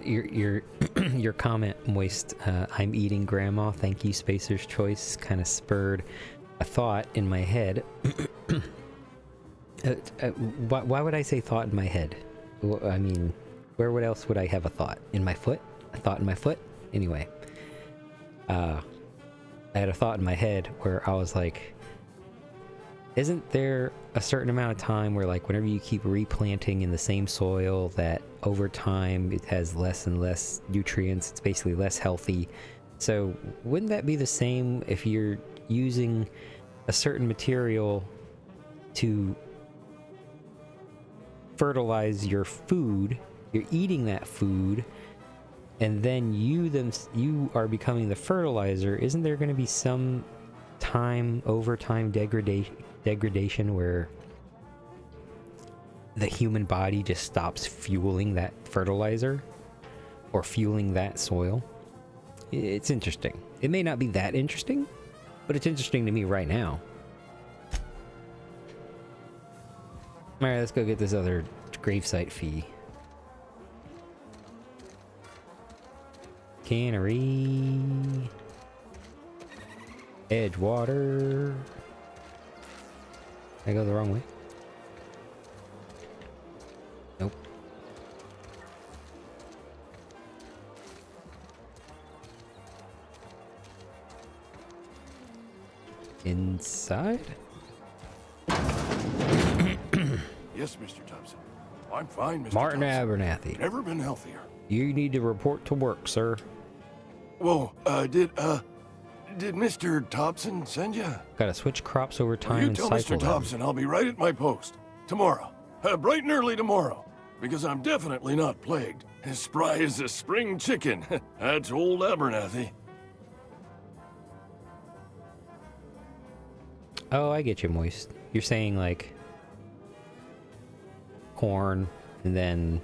your comment, Moist, I'm eating grandma, thank you, Spacer's Choice, kind of spurred a thought in my head. Why would I say thought in my head? I mean, where else would I have a thought? In my foot? A thought in my foot? Anyway. I had a thought in my head where I was like, isn't there a certain amount of time where, like, whenever you keep replanting in the same soil, that over time it has less and less nutrients, it's basically less healthy? So wouldn't that be the same if you're using a certain material to fertilize your food, you're eating that food, and then you are becoming the fertilizer? Isn't there going to be some over time degradation where the human body just stops fueling that fertilizer or fueling that soil? It's interesting. It may not be that interesting, but it's interesting to me right now. Alright, let's go get this other gravesite fee. Cannery. Edgewater. Did I go the wrong way? Nope. Inside? Yes, Mr. Thompson. I'm fine, Mr. Martin Thompson. Abernathy. Never been healthier. You need to report to work, sir. Whoa, did Mr. Thompson send you? Gotta switch crops over time You and tell cycle Mr. them. Thompson I'll be right at my post. Tomorrow. Bright and early tomorrow. Because I'm definitely not plagued. As spry as a spring chicken. That's old Abernathy. Oh, I get you, Moist. You're saying, like, corn, and then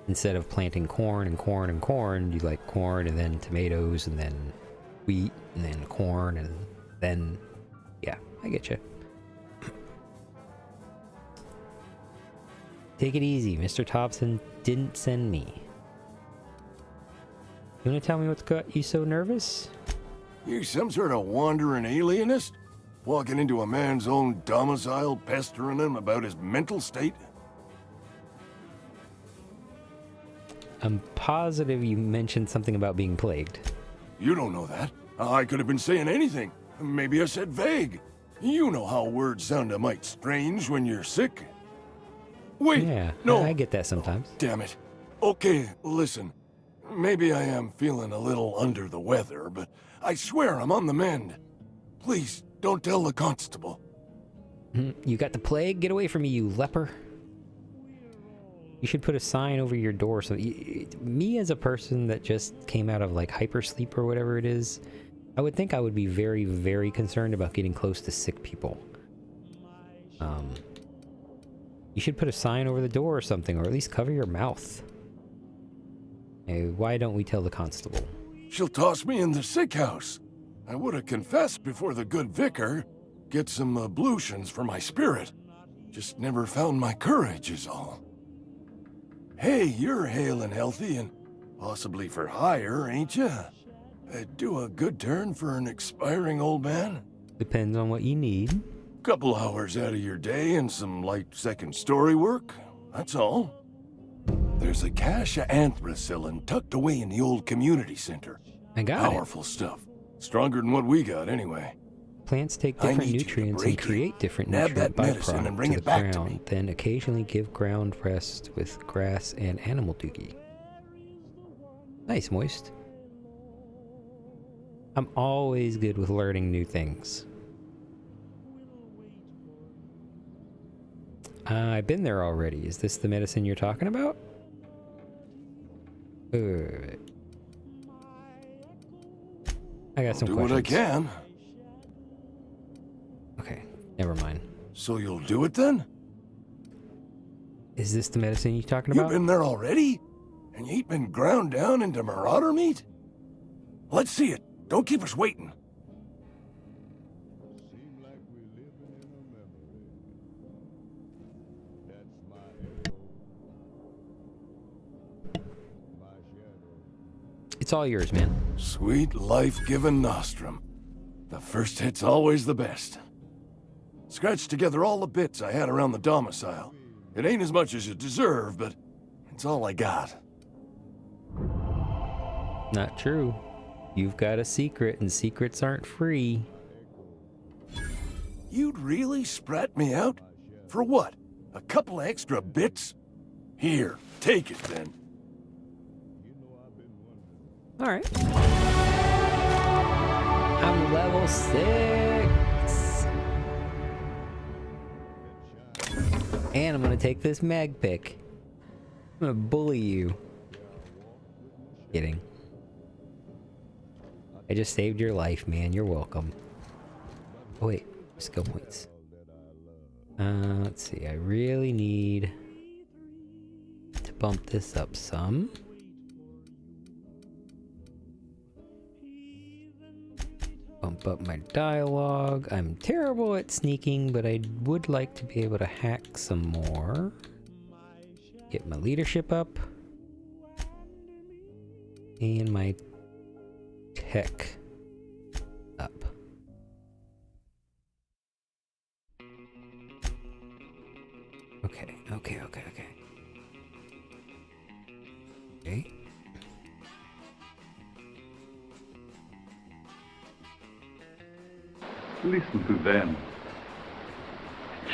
instead of planting corn and corn and corn, you like corn and then tomatoes and then wheat and then corn and then... Yeah, I get you. Take it easy. Mr. Thompson didn't send me. You want to tell me what's got you so nervous? You some sort of wandering alienist? Walking into a man's own domicile, pestering him about his mental state? I'm positive you mentioned something about being plagued. You don't know that. I could have been saying anything. Maybe I said vague. You know how words sound a mite strange when you're sick. Wait, Yeah, no. I get that sometimes. Damn it. Okay, listen. Maybe I am feeling a little under the weather, but I swear I'm on the mend. Please, don't tell the constable. You got the plague? Get away from me, you leper. You should put a sign over your door. So me as a person that just came out of like hypersleep or whatever it is, I would think I would be very, very concerned about getting close to sick people. You should put a sign over the door or something, or at least cover your mouth. Hey, why don't we tell the constable? She'll toss me in the sick house. I would have confessed before the good vicar. Get some ablutions for my spirit. Just never found my courage is all. Hey, you're hale and healthy and possibly for hire, ain't you? Do a good turn for an expiring old man? Depends on what you need. Couple hours out of your day and some light second-story work, that's all. There's a cache of anthracillin tucked away in the old community center. I got Powerful stuff. Stronger than what we got, anyway. Plants take I different need you to nutrients break and create different Nab nutrient that medicine and bring byproducts to it the back to ground, me. then occasionally give ground rest with grass and animal doogie. Nice, Moist. I'm always good with learning new things. I've been there already. Is this the medicine you're talking about? I got some do questions. what I can. Okay, never mind. So you'll do it then? Is this the medicine you're talking You've about? been there already? And you ain't been ground down into marauder meat? Let's see it. Don't keep us waiting. It's all yours, man. Sweet life-giving nostrum. The first hit's always the best. Scratched together all the bits I had around the domicile. It ain't as much as you deserve, but it's all I got. Not true. You've got a secret, and secrets aren't free. You'd really sprat me out? For what? A couple of extra bits? Here, take it then. Alright. I'm level 6. And I'm gonna take this mag pick. I'm gonna bully you. Kidding. I just saved your life, man. You're welcome. Oh, wait. Skill points. Let's see. I really need to bump this up some. Bump up my dialogue. I'm terrible at sneaking, but I would like to be able to hack some more. Get my leadership up. And my tech up. Okay. Listen to them.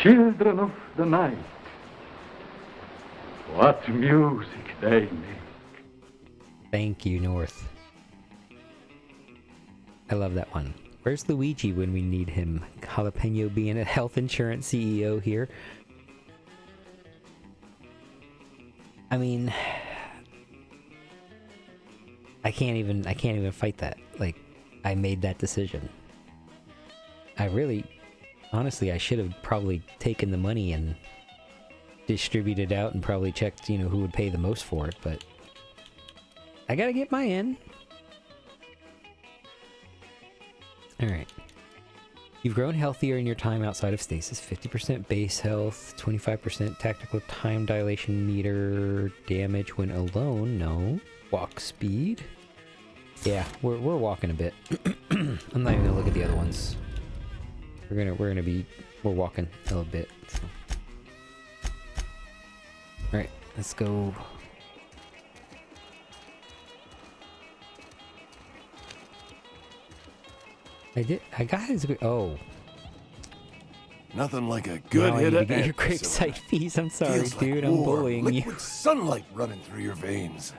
Children of the night. What music they make. Thank you, North. I love that one. Where's Luigi when we need him? Jalapeno being a health insurance CEO here. I mean, I can't even fight that. Like, I made that decision. Honestly, I should have probably taken the money and distributed out and probably checked, who would pay the most for it, but I gotta get my in. Alright. You've grown healthier in your time outside of stasis. 50% base health, 25% tactical time dilation meter, damage when alone, no. Walk speed, Yeah, we're walking a bit. I'm not even gonna look at the other ones. We're walking a little bit. So. All right, let's go. I got his. Oh. Nothing like a good now hit I need of to get your antiseptic. gravesite fees. I'm sorry, Feels dude. like I'm warm, bullying you. liquid sunlight running through your veins.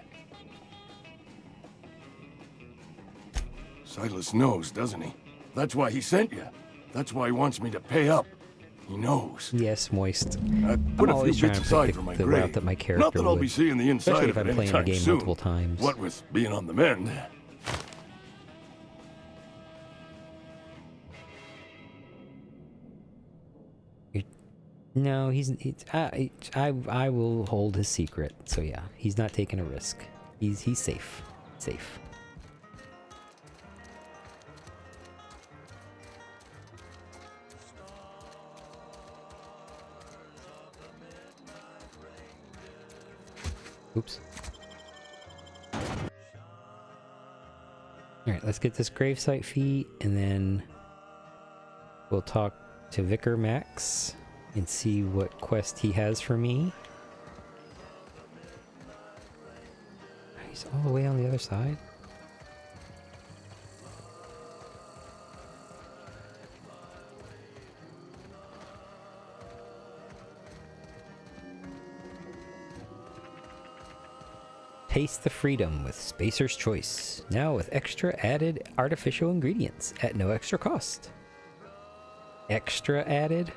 Silas knows, doesn't he? That's why he sent you. That's why he wants me to pay up. He knows. Yes, moist. I put I'm a always few trying bits to aside pick for my the grave. route that my character Not that I'll would. be seeing the inside Especially of if I'm it playing the anytime game soon. multiple times. What with being on the mend. No, I will hold his secret. So yeah, he's not taking a risk. He's safe. Safe. Oops. Alright, let's get this gravesite fee, and then we'll talk to Vicar Max and see what quest he has for me. He's all the way on the other side. Taste the freedom with Spacer's Choice. Now with extra added artificial ingredients at no extra cost. Extra added?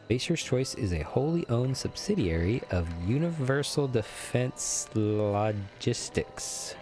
Spacer's Choice is a wholly owned subsidiary of Universal Defense Logistics.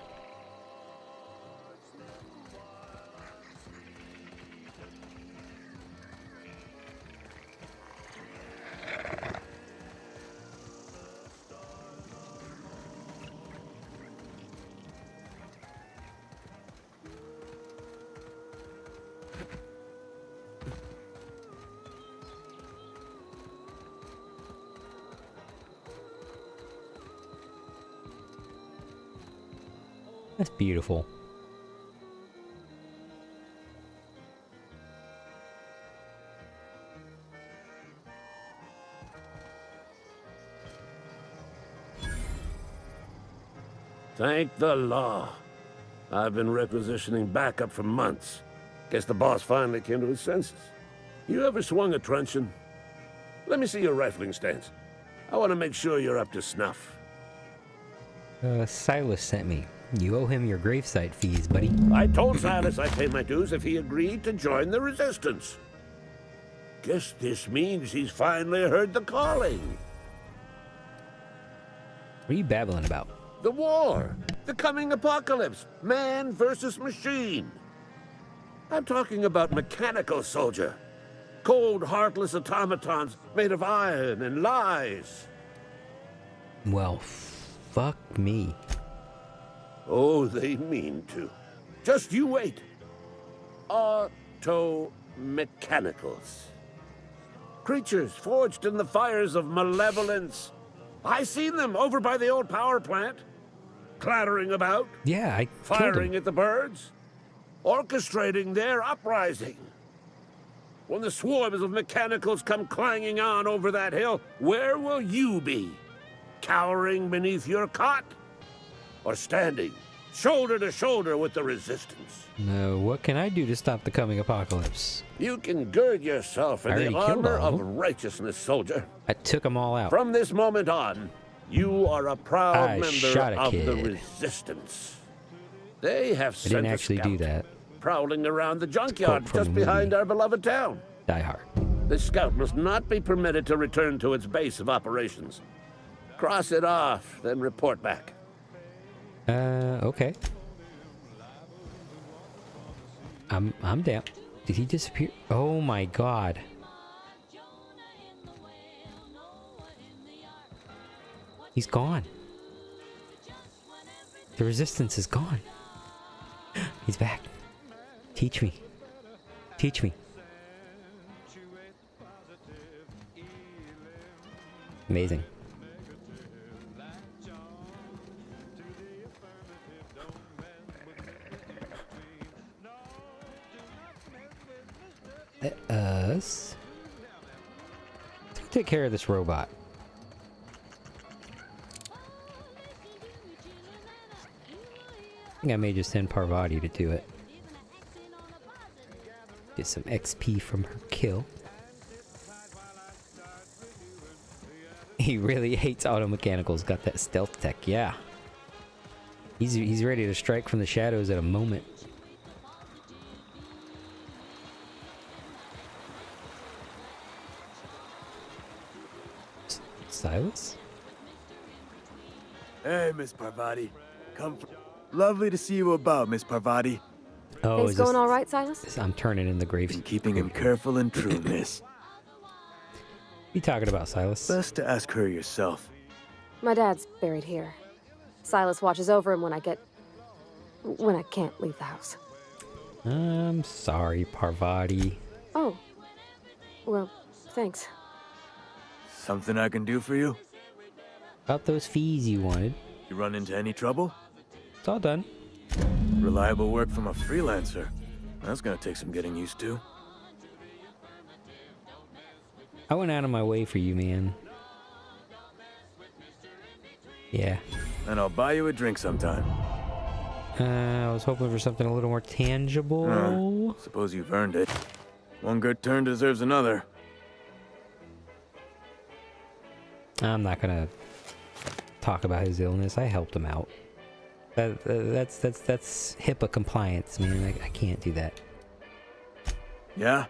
That's beautiful. Thank the law. I've been requisitioning backup for months. Guess the boss finally came to his senses. You ever swung a truncheon? Let me see your rifling stance. I want to make sure you're up to snuff. Silas sent me. You owe him your gravesite fees, buddy. I told Silas I'd pay my dues if he agreed to join the resistance. Guess this means he's finally heard the calling. What are you babbling about? The war. The coming apocalypse. Man versus machine. I'm talking about mechanical soldier. Cold, heartless automatons made of iron and lies. Well, fuck me. Oh, they mean to. Just you wait. Auto-mechanicals. Creatures forged in the fires of malevolence. I seen them over by the old power plant. Clattering about. Yeah, I firing at the birds. Orchestrating their uprising. When the swarms of mechanicals come clanging on over that hill, where will you be? Cowering beneath your cot? Or standing, shoulder to shoulder with the resistance? No, what can I do to stop the coming apocalypse? You can gird yourself in the armor of righteousness, soldier. I took them all out. From this moment on, you are a proud member shot a of the kid. resistance. They have I sent didn't a actually do scout that. prowling around the junkyard from just the behind our beloved town. Die Hard. This scout must not be permitted to return to its base of operations. Cross it off, then report back. Okay. I'm down. Did he disappear? Oh my god. He's gone. The resistance is gone. He's back. Teach me. Teach me. Amazing. us. Let's go take care of this robot. I think I may just send Parvati to do it. Get some XP from her kill. He really hates auto mechanicals. Got that stealth tech, yeah. He's ready to strike from the shadows at a moment. Silas? Hey, Miss Parvati. Lovely to see you about, Miss Parvati. Oh, Things is going this, all right, Silas? I'm turning in the graves. Been keeping him careful and true, miss. You talking about, Silas? Best to ask her yourself. My dad's buried here. Silas watches over him when I can't leave the house. I'm sorry, Parvati. Oh. Well, thanks. Something I can do for you? About those fees you wanted. You run into any trouble? It's all done. Reliable work from a freelancer. That's gonna take some getting used to. I went out of my way for you, man. Yeah. And I'll buy you a drink sometime. I was hoping for something a little more tangible. Suppose you've earned it. One good turn deserves another. I'm not gonna talk about his illness. I helped him out. That's HIPAA compliance, man. I can't do that. Yeah?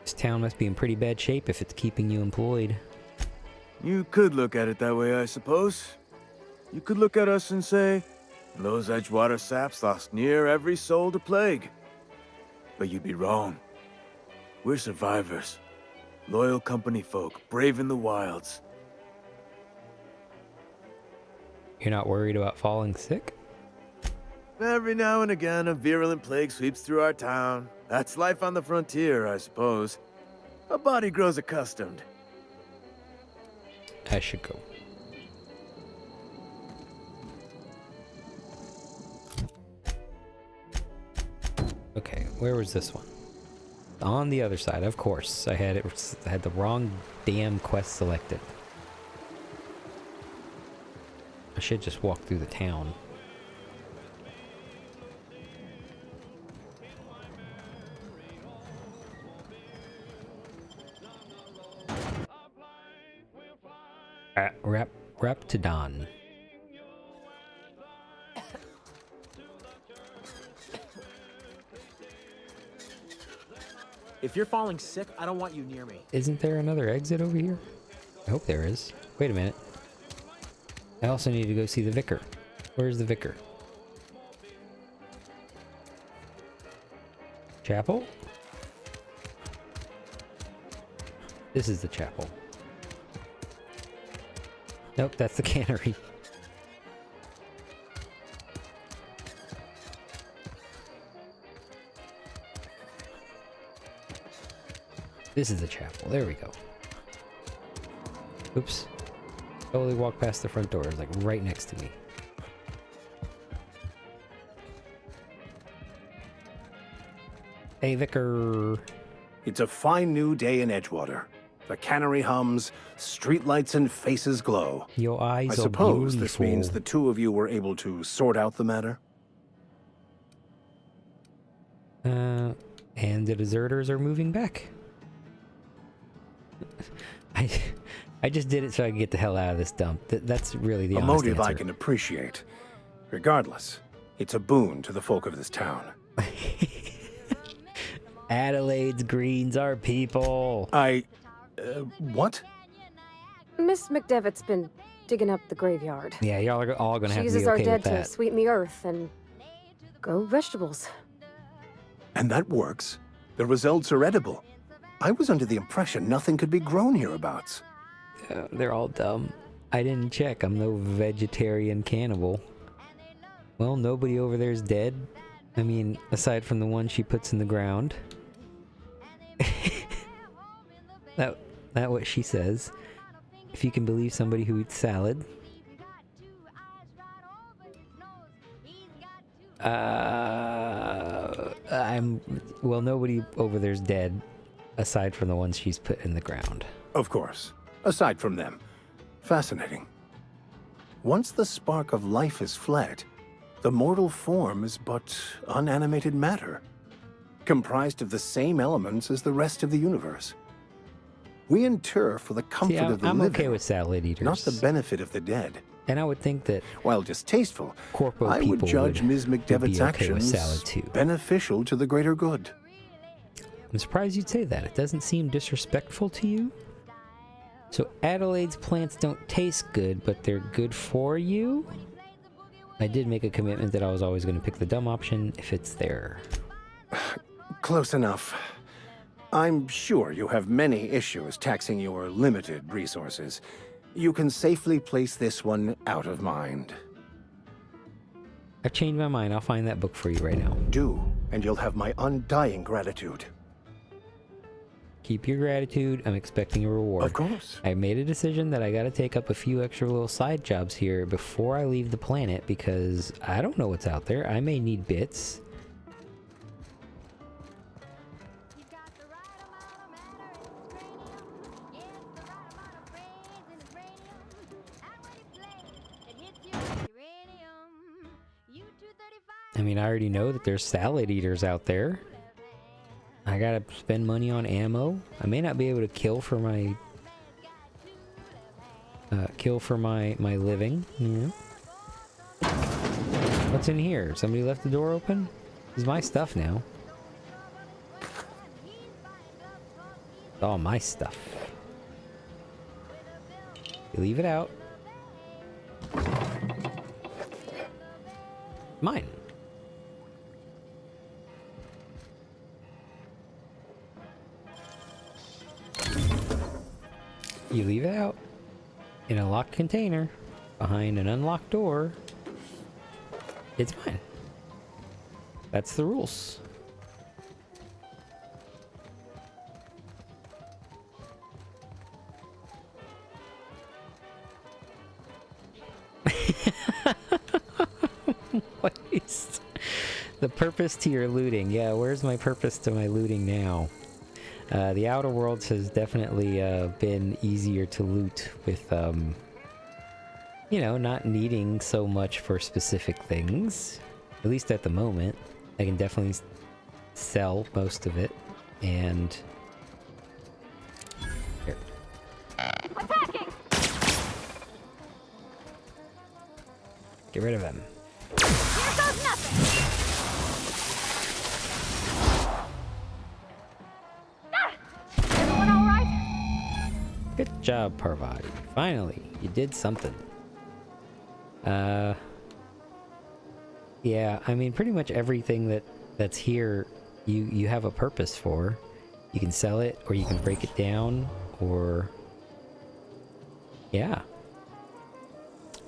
This town must be in pretty bad shape if it's keeping you employed. You could look at it that way, I suppose. You could look at us and say, those Edgewater saps lost near every soul to plague. But you'd be wrong. We're survivors. Loyal company folk, brave in the wilds. You're not worried about falling sick? Every now and again, a virulent plague sweeps through our town. That's life on the frontier, I suppose. A body grows accustomed. I should go. Okay, where was this one? On the other side, of course. I had the wrong damn quest selected. I should just walk through the town. Raptidon. If you're falling sick, I don't want you near me. Isn't there another exit over here? I hope there is. Wait a minute. I also need to go see the vicar. Where's the vicar? Chapel? This is the chapel. Nope, that's the cannery. This is the chapel. There we go. Oops. Totally walked past the front door. It's like right next to me. Hey, Vicar. It's a fine new day in Edgewater. The cannery hums, streetlights and faces glow. Your eyes I are suppose this beautiful. means the two of you were able to sort out the matter? And the deserters are moving back. I just did it so I could get the hell out of this dump. That's really the A honest motive I answer. can appreciate. Regardless, it's a boon to the folk of this town. Adelaide's greens are people. What? Miss McDevitt's been digging up the graveyard. Yeah, y'all are all gonna She have to uses be our okay dead with to that. sweeten the earth and grow vegetables. And that works. The results are edible. I was under the impression nothing could be grown hereabouts. They're all dumb. I didn't check. I'm no vegetarian cannibal. Well, nobody over there is dead. I mean, aside from the one she puts in the ground. That what she says. If you can believe somebody who eats salad. Well, nobody over there's dead, aside from the ones she's put in the ground. Of course. Aside from them. Fascinating. Once the spark of life is fled, the mortal form is but unanimated matter, comprised of the same elements as the rest of the universe. We inter for the comfort of the I'm living, okay with salad eaters. not the benefit of the dead. And I would think that while distasteful, corpo I would people judge Ms. would McDevitt's be okay with actions salad too. beneficial to the greater good. I'm surprised you'd say that. It doesn't seem disrespectful to you. So Adelaide's plants don't taste good, but they're good for you? I did make a commitment that I was always going to pick the dumb option if it's there. Close enough. I'm sure you have many issues taxing your limited resources. You can safely place this one out of mind. I've changed my mind. I'll find that book for you right now. Do, and you'll have my undying gratitude. Keep your gratitude. I'm expecting a reward. Of course. I made a decision that I got to take up a few extra little side jobs here before I leave the planet because I don't know what's out there. I may need bits. I mean, I already know that there's salad eaters out there. I gotta spend money on ammo. I may not be able to kill for my my living. Yeah. What's in here? Somebody left the door open? This is my stuff now. It's all my stuff. You leave it out. Mine. You leave it out in a locked container behind an unlocked door. It's mine. That's the rules. Waste. The purpose to your looting. Yeah, where's my purpose to my looting now? The Outer Worlds has definitely been easier to loot with, you know, not needing so much for specific things. At least at the moment. I can definitely sell most of it, and... Here. Attacking! Get rid of them. Here goes nothing! Everyone all right? Good job, Parvati. Finally, you did something. Yeah, I mean, pretty much everything that's here, you have a purpose for. You can sell it, or you can break it down, or... Yeah.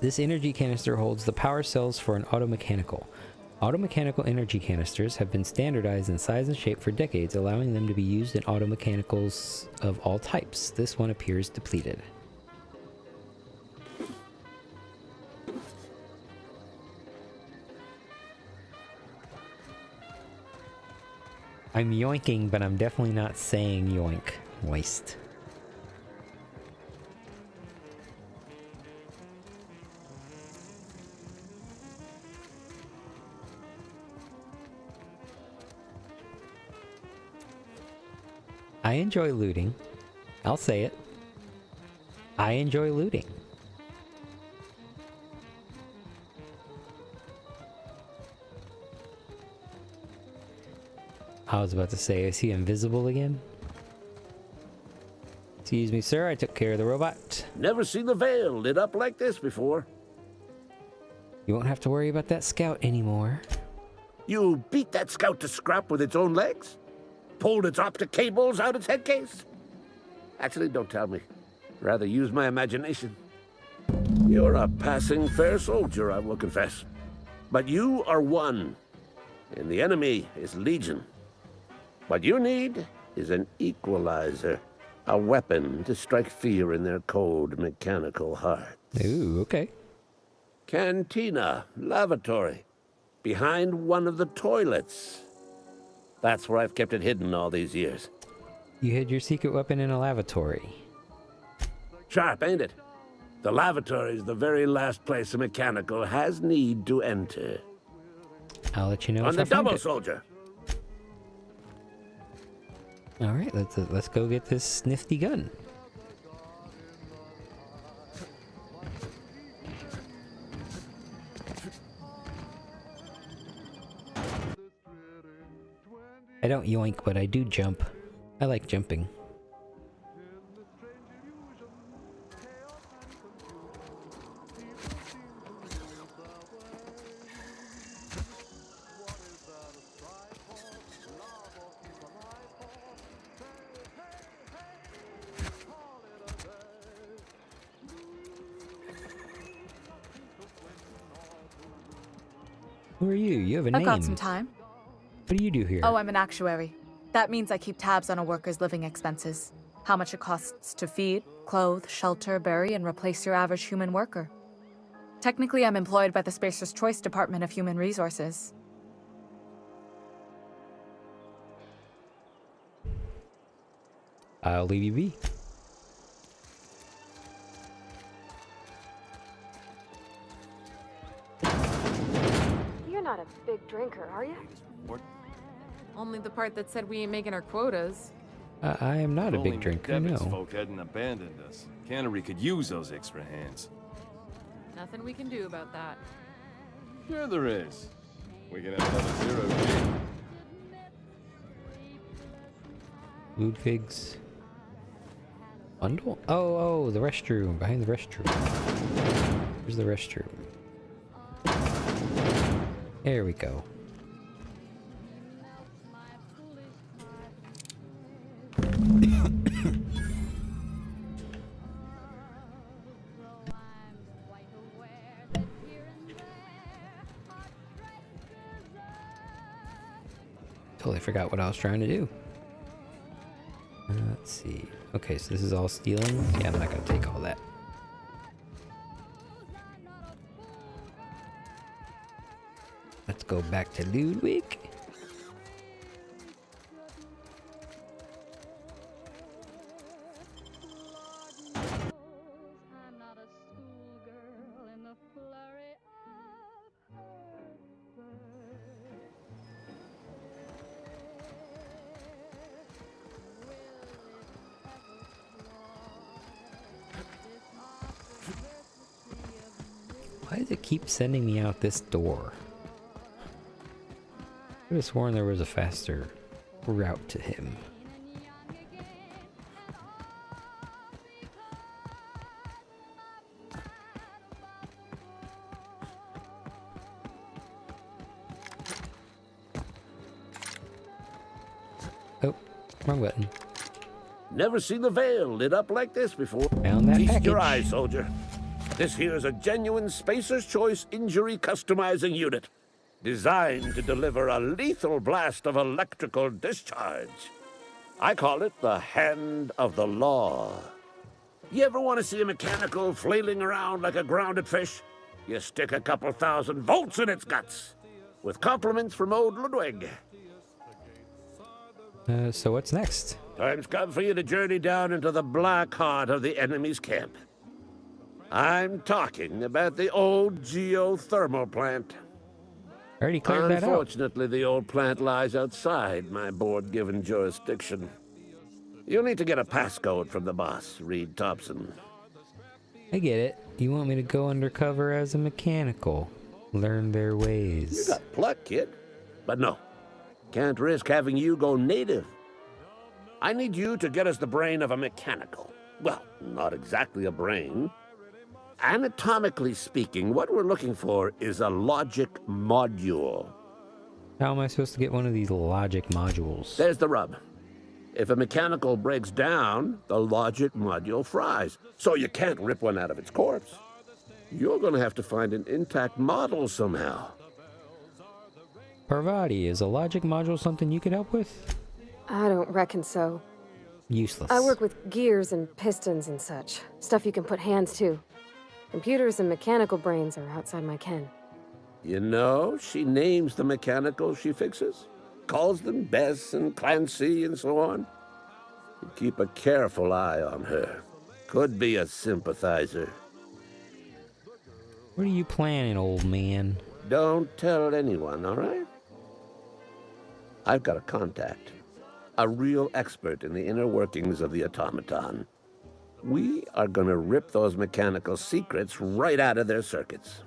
This energy canister holds the power cells for an automechanical. Automechanical energy canisters have been standardized in size and shape for decades, allowing them to be used in automechanicals of all types. This one appears depleted. I'm yoinking, but I'm definitely not saying yoink. Waste. I enjoy looting. I'll say it. I enjoy looting. I was about to say, is he invisible again? Excuse me, sir, I took care of the robot. Never seen the Vale lit up like this before. You won't have to worry about that scout anymore. You beat that scout to scrap with its own legs? Pulled its optic cables out its head case? Actually, don't tell me. Rather use my imagination. You're a passing fair soldier, I will confess. But you are one, and the enemy is legion. What you need is an equalizer, a weapon to strike fear in their cold mechanical hearts. Ooh, okay. Cantina, lavatory, behind one of the toilets. That's where I've kept it hidden all these years. You hid your secret weapon in a lavatory. Sharp, ain't it? The lavatory is the very last place a mechanical has need to enter. I'll let you know On if the I find double, it. soldier. All right, let's go get this nifty gun. I don't yoink, but I do jump. I like jumping. Who are you? You have a name. I've got some time. What do you do here? Oh, I'm an actuary. That means I keep tabs on a worker's living expenses. How much it costs to feed, clothe, shelter, bury, and replace your average human worker. Technically, I'm employed by the Spacer's Choice Department of Human Resources. I'll leave you be. You're not a big drinker, are you? Only the part that said we ain't making our quotas. I am not a big drinker, no. folk hadn't abandoned us. Cannery could use those extra hands. Nothing we can do about that. Sure there is. We can have another 0G. Ludwig's bundle? Oh, the restroom. Behind the restroom. Where's the restroom? There we go. Totally forgot what I was trying to do. Let's see. Okay, so this is all stealing. Yeah, I'm not gonna take all that. Let's go back to Ludwig. Why does it keep sending me out this door? I could have sworn there was a faster route to him. Oh, wrong button. Never seen the Veil lit up like this before. Found that Feast your package. eyes, soldier. This here is a genuine Spacer's Choice injury customizing unit, designed to deliver a lethal blast of electrical discharge. I call it the Hand of the Law. You ever want to see a mechanical flailing around like a grounded fish? You stick a couple thousand volts in its guts. With compliments from old Ludwig. So what's next? Time's come for you to journey down into the black heart of the enemy's camp. I'm talking about the old geothermal plant. Already cleared that out. Unfortunately, the old plant lies outside my board-given jurisdiction. You'll need to get a passcode from the boss, Reed Thompson. I get it. You want me to go undercover as a mechanical. Learn their ways. You got pluck, kid. But no, can't risk having you go native. I need you to get us the brain of a mechanical. Well, not exactly a brain. Anatomically speaking, what we're looking for is a logic module. How am I supposed to get one of these logic modules? There's the rub. If a mechanical breaks down, the logic module fries. So you can't rip one out of its corpse. You're gonna have to find an intact model somehow. Parvati, is a logic module something you could help with? I don't reckon so. Useless. I work with gears and pistons and such. Stuff you can put hands to. Computers and mechanical brains are outside my ken. You know, she names the mechanical she fixes. calls them Bess and Clancy and so on. You keep a careful eye on her. Could be a sympathizer. What are you planning, old man? Don't tell anyone, all right? I've got a contact. A real expert in the inner workings of the automaton. We are gonna rip those mechanical secrets right out of their circuits.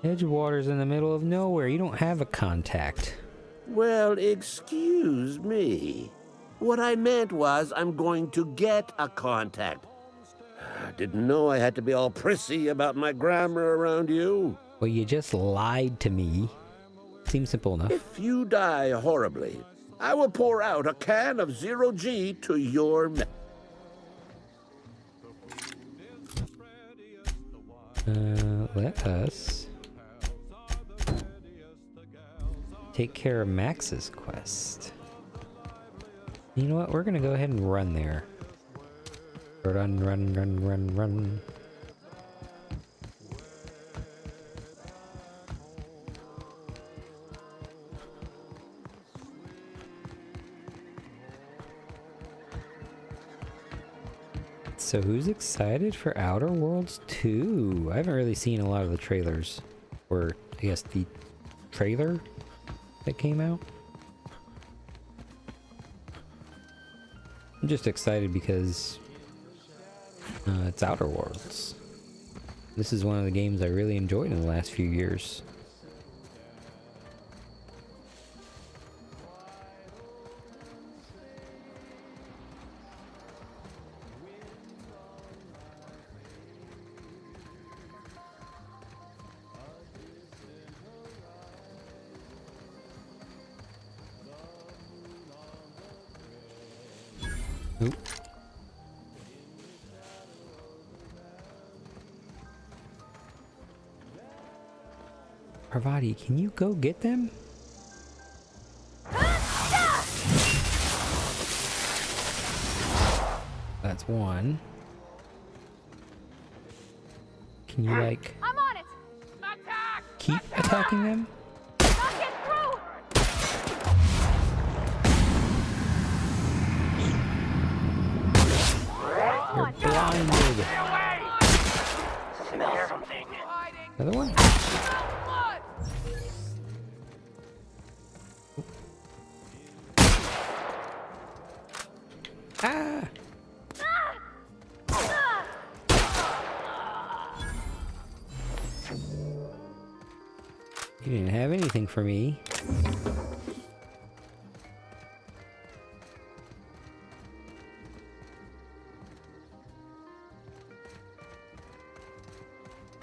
Edgewater's in the middle of nowhere. You don't have a contact. Well, excuse me. What I meant was I'm going to get a contact. I didn't know I had to be all prissy about my grammar around you. Well, you just lied to me. Seems simple enough. If you die horribly, I will pour out a can of zero-G to your Let us take care of Max's quest. You know what? We're gonna go ahead and run there. Run, run, run, run, run. So who's excited for Outer Worlds 2? I haven't really seen a lot of the trailers. Or, I guess, the trailer that came out. I'm just excited because it's Outer Worlds. This is one of the games I really enjoyed in the last few years. Oop. Parvati, can you go get them? That's one. Can you, like, I'm on it. Attack! keep attacking them? Not get through. You're blinded. Smell something. Another one? Ah! You didn't have anything for me.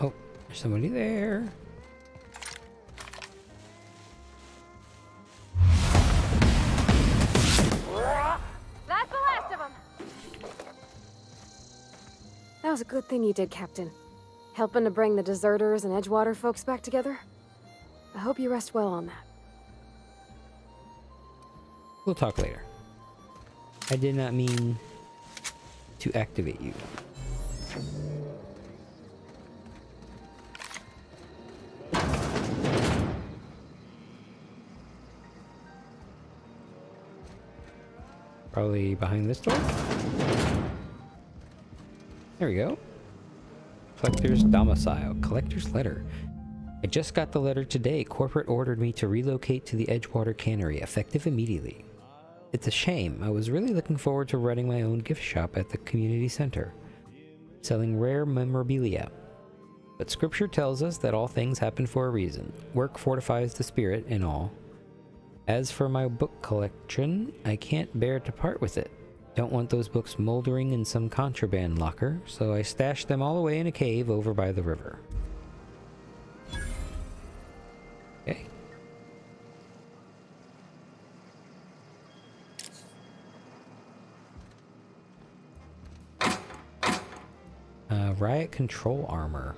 Oh, there's somebody there. That's the last of them. That was a good thing you did, Captain. Helping to bring the deserters and Edgewater folks back together. I hope you rest well on that. We'll talk later. I did not mean to activate you. Probably behind this door? There we go. Collector's domicile. Collector's letter. I just got the letter today. Corporate ordered me to relocate to the Edgewater Cannery, effective immediately. It's a shame. I was really looking forward to running my own gift shop at the community center, selling rare memorabilia. But scripture tells us that all things happen for a reason. Work fortifies the spirit and all. As for my book collection, I can't bear to part with it. Don't want those books moldering in some contraband locker, so I stashed them all away in a cave over by the river. Okay. Riot control armor.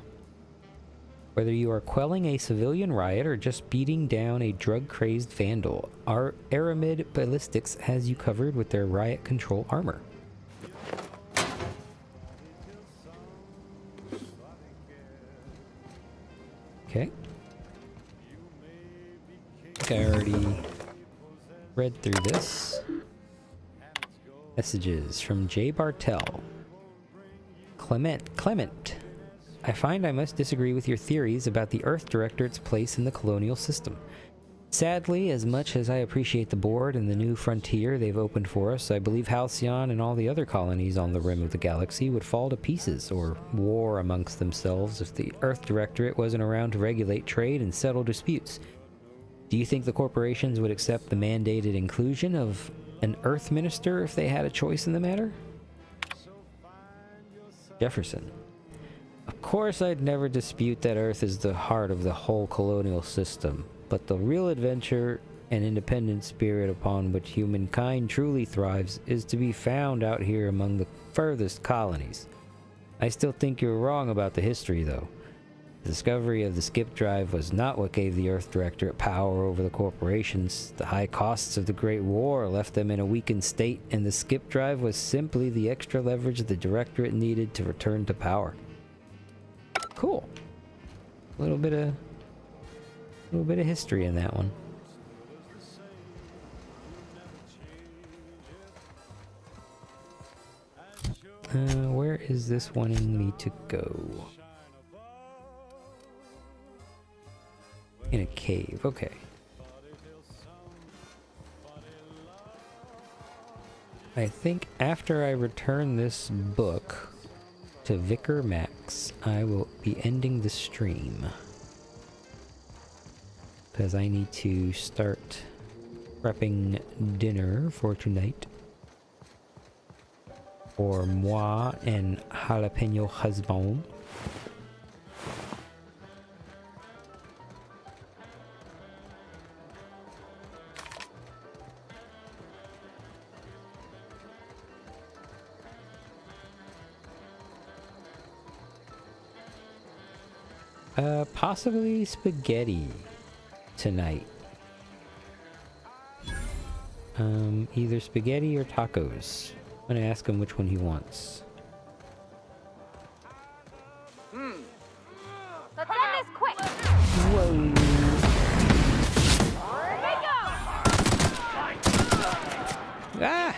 Whether you are quelling a civilian riot or just beating down a drug-crazed vandal, our Aramid Ballistics has you covered with their riot control armor. Okay. I think I already read through this. Messages from J. Bartell. Clement. I find I must disagree with your theories about the Earth Directorate's place in the colonial system. Sadly, as much as I appreciate the board and the new frontier they've opened for us, I believe Halcyon and all the other colonies on the rim of the galaxy would fall to pieces or war amongst themselves if the Earth Directorate wasn't around to regulate trade and settle disputes. Do you think the corporations would accept the mandated inclusion of an Earth Minister if they had a choice in the matter? Jefferson. Of course, I'd never dispute that Earth is the heart of the whole colonial system, but the real adventure and independent spirit upon which humankind truly thrives is to be found out here among the furthest colonies. I still think you're wrong about the history, though. The discovery of the skip drive was not what gave the Earth Directorate power over the corporations. The high costs of the Great War left them in a weakened state, and the skip drive was simply the extra leverage the Directorate needed to return to power. Cool. A little bit of history in that one. Where is this wanting me to go? In a cave, okay. I think after I return this book to Vicar Max, I will be ending the stream. Because I need to start prepping dinner for tonight. For moi and Jalapeno husband. Possibly spaghetti tonight. Either spaghetti or tacos. I'm gonna ask him which one he wants. Let's end this quick! Whoa! Ah!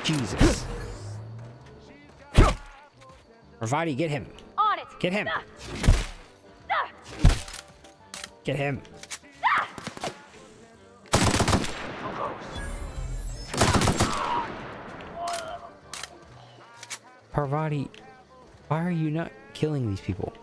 Jesus. Ravati, get him! On it! Get him! Get him! Parvati, why are you not killing these people?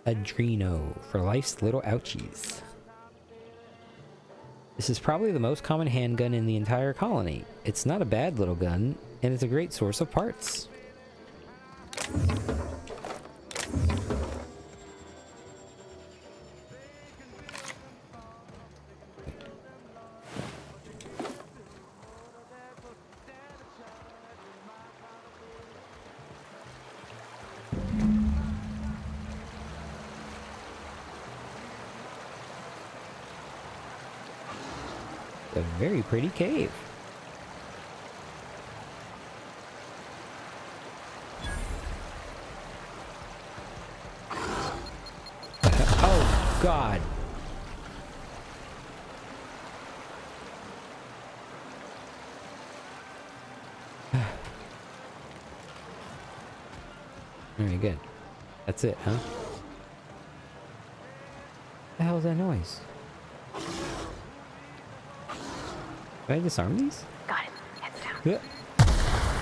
Adreno for life's little ouchies. This is probably the most common handgun in the entire colony. It's not a bad little gun, and it's a great source of parts. A very pretty cave. Oh, God. Alright, good. That's it, huh? What the hell is that noise? Can I disarm these? Got it. Heads down. Yeah.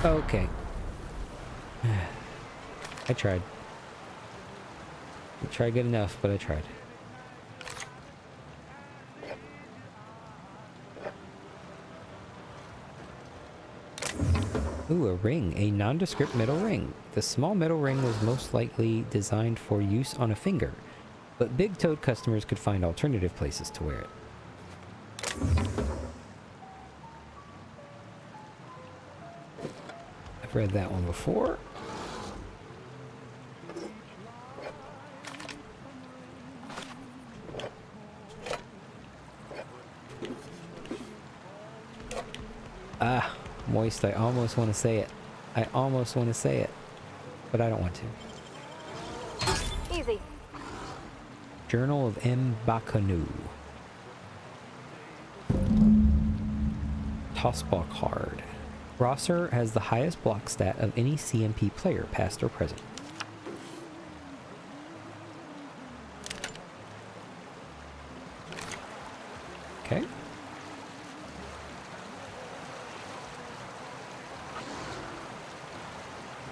Okay. I tried. I tried good enough, but I tried. Ooh, a ring. A nondescript metal ring. The small metal ring was most likely designed for use on a finger, but Big Toad customers could find alternative places to wear it. I've read that one before. Ah, moist. I almost want to say it. I almost want to say it, but I don't want to. Easy. Journal of M. Bakanu. Tossball card. Rosser has the highest block stat of any CMP player, past or present. Okay.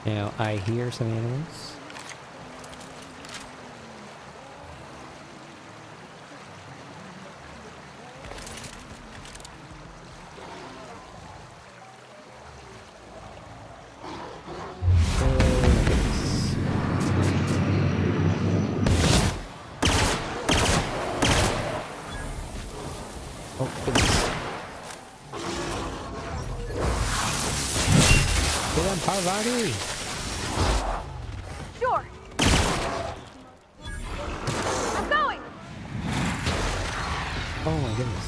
Now, I hear some animals. Parvati! Sure. I'm going. Oh my goodness.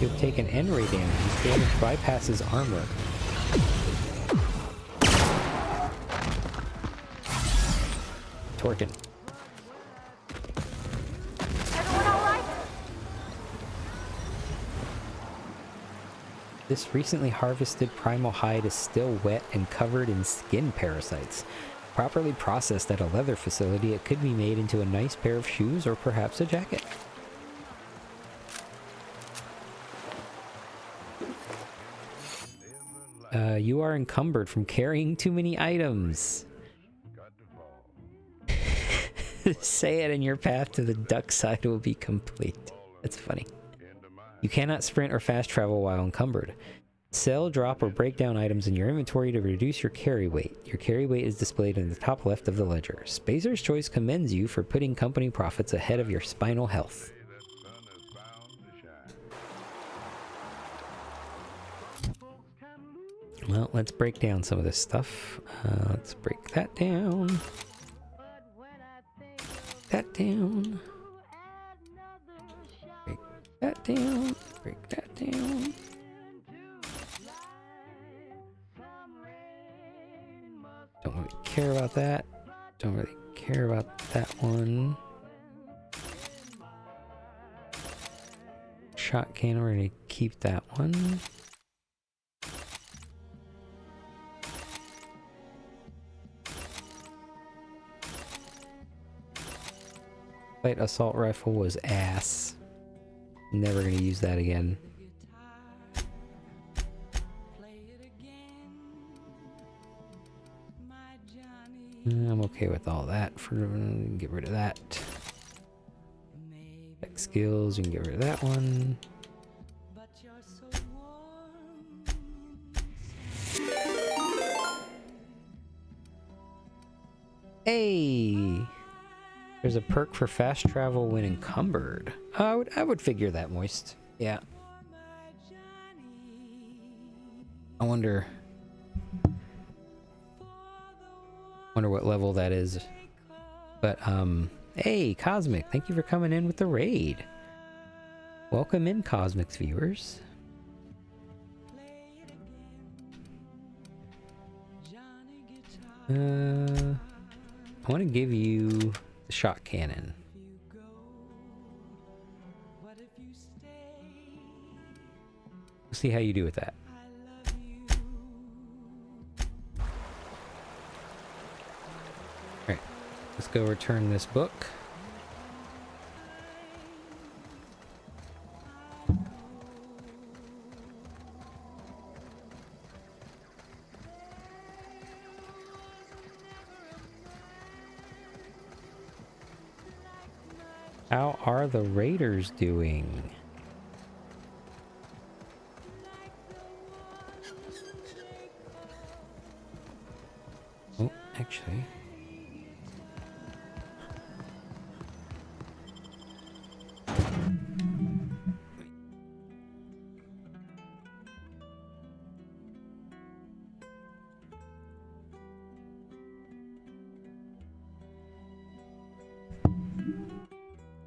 You've taken N-ray damage. This damage bypasses armor. Torkin. Everyone all right? This recently harvested primal hide is still wet and covered in skin parasites. Properly processed at a leather facility, it could be made into a nice pair of shoes or perhaps a jacket. You are encumbered from carrying too many items. Say it and your path to the duck side will be complete. That's funny. You cannot sprint or fast travel while encumbered. Sell, drop, or break down items in your inventory to reduce your carry weight. Your carry weight is displayed in the top left of the ledger. Spacer's Choice commends you for putting company profits ahead of your spinal health. Well, let's break down some of this stuff. Let's break that down. That down. Break that down. Break that down. Don't really care about that. Don't really care about that one. Shot cannon, we're gonna keep that one. Light assault rifle was ass. Never gonna use that again. I'm okay with all that. Get rid of that. Tech skills, you can get rid of that one. Hey! There's a perk for fast travel when encumbered. I would figure that, Moist. Yeah. I wonder what level that is. But hey, Cosmic, thank you for coming in with the raid. Welcome in, Cosmic's viewers. I want to give you the shot cannon. We'll see how you do with that. Alright, let's go return this book. How are the Raiders doing? Oh, actually.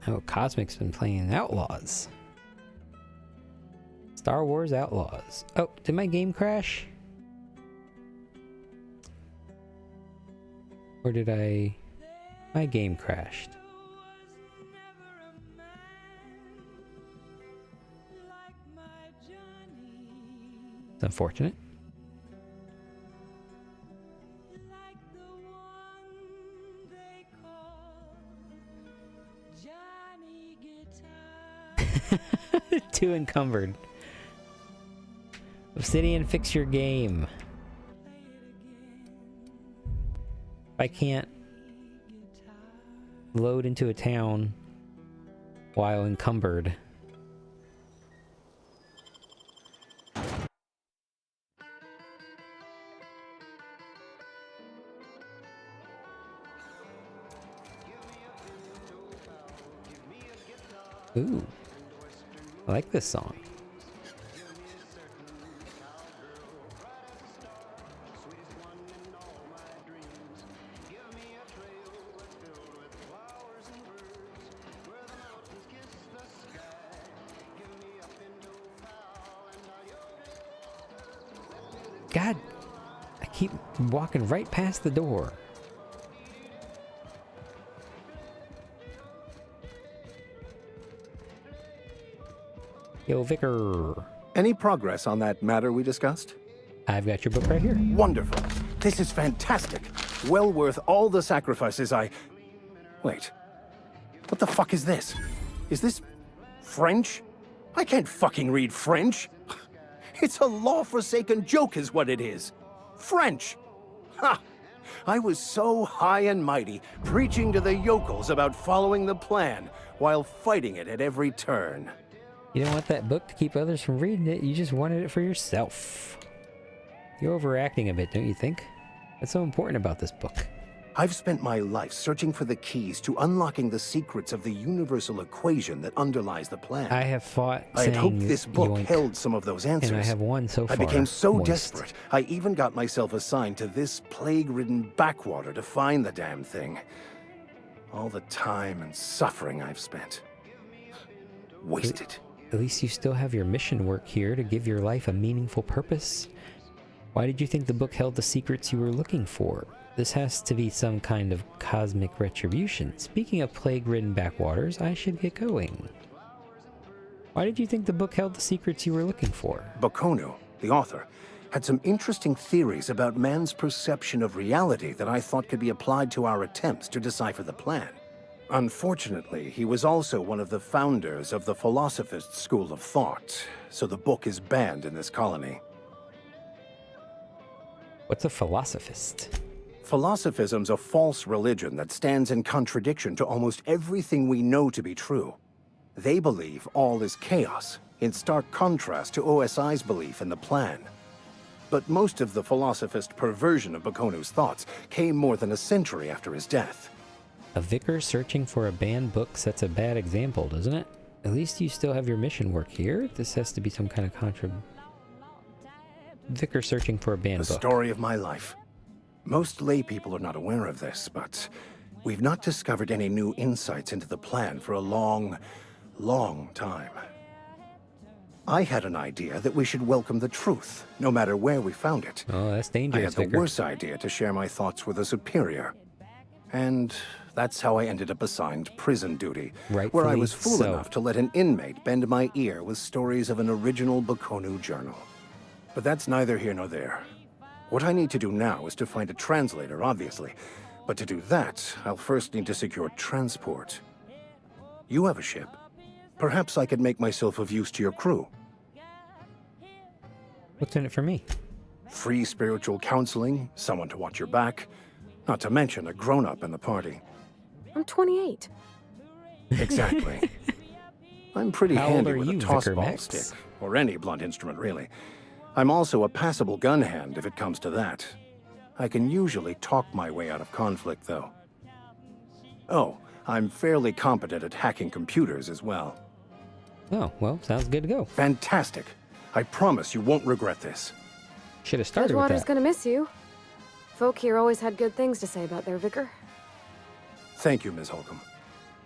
Oh, Cosmic's been playing Outlaws. Star Wars Outlaws. Oh, did my game crash? Or did I... My game crashed. It's unfortunate. Too encumbered. Obsidian, fix your game. I can't load into a town while encumbered. Ooh, I like this song. God, I keep walking right past the door. Yo, Vicar. Any progress on that matter we discussed? I've got your book right here. Wonderful. This is fantastic. Well worth all the sacrifices I... Wait. What the fuck is this? Is this French? I can't fucking read French. It's a law-forsaken joke is what it is. French. Ha! I was so high and mighty, preaching to the yokels about following the plan, while fighting it at every turn. You don't want that book to keep others from reading it, you just wanted it for yourself. You're overacting a bit, don't you think? What's so important about this book? I've spent my life searching for the keys to unlocking the secrets of the universal equation that underlies the plan. I have fought I had hoped saying this book yoink, held some of those answers. and I have won so far. I became so Moist. desperate, I even got myself assigned to this plague-ridden backwater to find the damn thing. All the time and suffering I've spent. Wasted. At least you still have your mission work here to give your life a meaningful purpose. Why did you think the book held the secrets you were looking for? This has to be some kind of cosmic retribution. Speaking of plague-ridden backwaters, I should get going. Why did you think the book held the secrets you were looking for? Bokonu, the author, had some interesting theories about man's perception of reality that I thought could be applied to our attempts to decipher the plan. Unfortunately, he was also one of the founders of the Philosophist school of thought, so the book is banned in this colony. What's a philosophist? Philosophism's a false religion that stands in contradiction to almost everything we know to be true. They believe all is chaos, in stark contrast to OSI's belief in the plan. But most of the philosophist perversion of Bokonu's thoughts came more than a century after his death. A vicar searching for a banned book sets a bad example, doesn't it? At least you still have your mission work here. This has to be some kind of Vicar searching for a banned book. The story of my life. Most lay people are not aware of this, but we've not discovered any new insights into the plan for a long, long time. I had an idea that we should welcome the truth, no matter where we found it. Oh, that's dangerous, I had the Vicar. worse idea to share my thoughts with a superior. And that's how I ended up assigned prison duty, where I Rightfully was fool so. enough to let an inmate bend my ear with stories of an original Bokonu journal. But that's neither here nor there. What I need to do now is to find a translator, obviously. But to do that, I'll first need to secure transport. You have a ship. Perhaps I could make myself of use to your crew. What's in it for me? Free spiritual counseling, someone to watch your back, not to mention a grown-up in the party. I'm 28. Exactly. I'm pretty How old handy are with you, a toss Vicar ball Max? stick, or any blunt instrument, really. I'm also a passable gun hand if it comes to that. I can usually talk my way out of conflict, though. Oh, I'm fairly competent at hacking computers as well. Oh, well, sounds good to go. Fantastic. I promise you won't regret this. Should have started with Edgewater's that. gonna miss you. Folk here always had good things to say about their vicar. Thank you, Ms. Holcomb.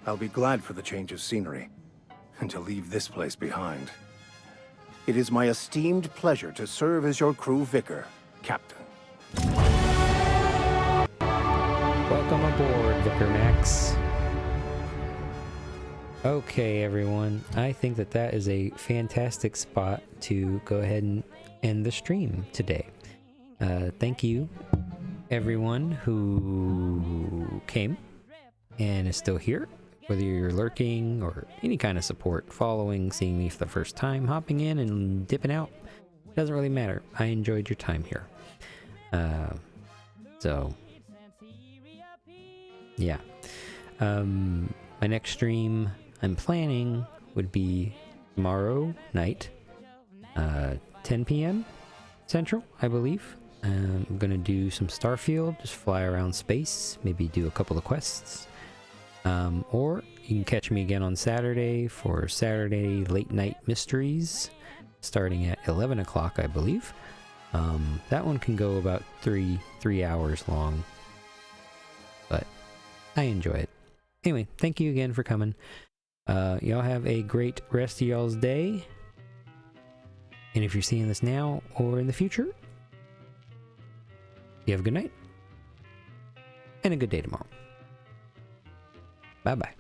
I'll be glad for the change of scenery, and to leave this place behind. It is my esteemed pleasure to serve as your crew vicar, Captain. Welcome aboard, Vicar Max. Okay, everyone. I think that that is a fantastic spot to go ahead and end the stream today. Thank you, everyone who came and is still here. Whether you're lurking or any kind of support, following, seeing me for the first time, hopping in and dipping out, doesn't really matter. I enjoyed your time here. So, yeah. My next stream I'm planning would be tomorrow night, 10 p.m. Central, I believe. I'm gonna do some Starfield, just fly around space, maybe do a couple of quests. Or you can catch me again on Saturday for Saturday Late Night Mysteries, starting at 11 o'clock, I believe. That one can go about three hours long, but I enjoy it. Anyway, thank you again for coming. Y'all have a great rest of y'all's day. And if you're seeing this now or in the future, you have a good night and a good day tomorrow. Bye-bye.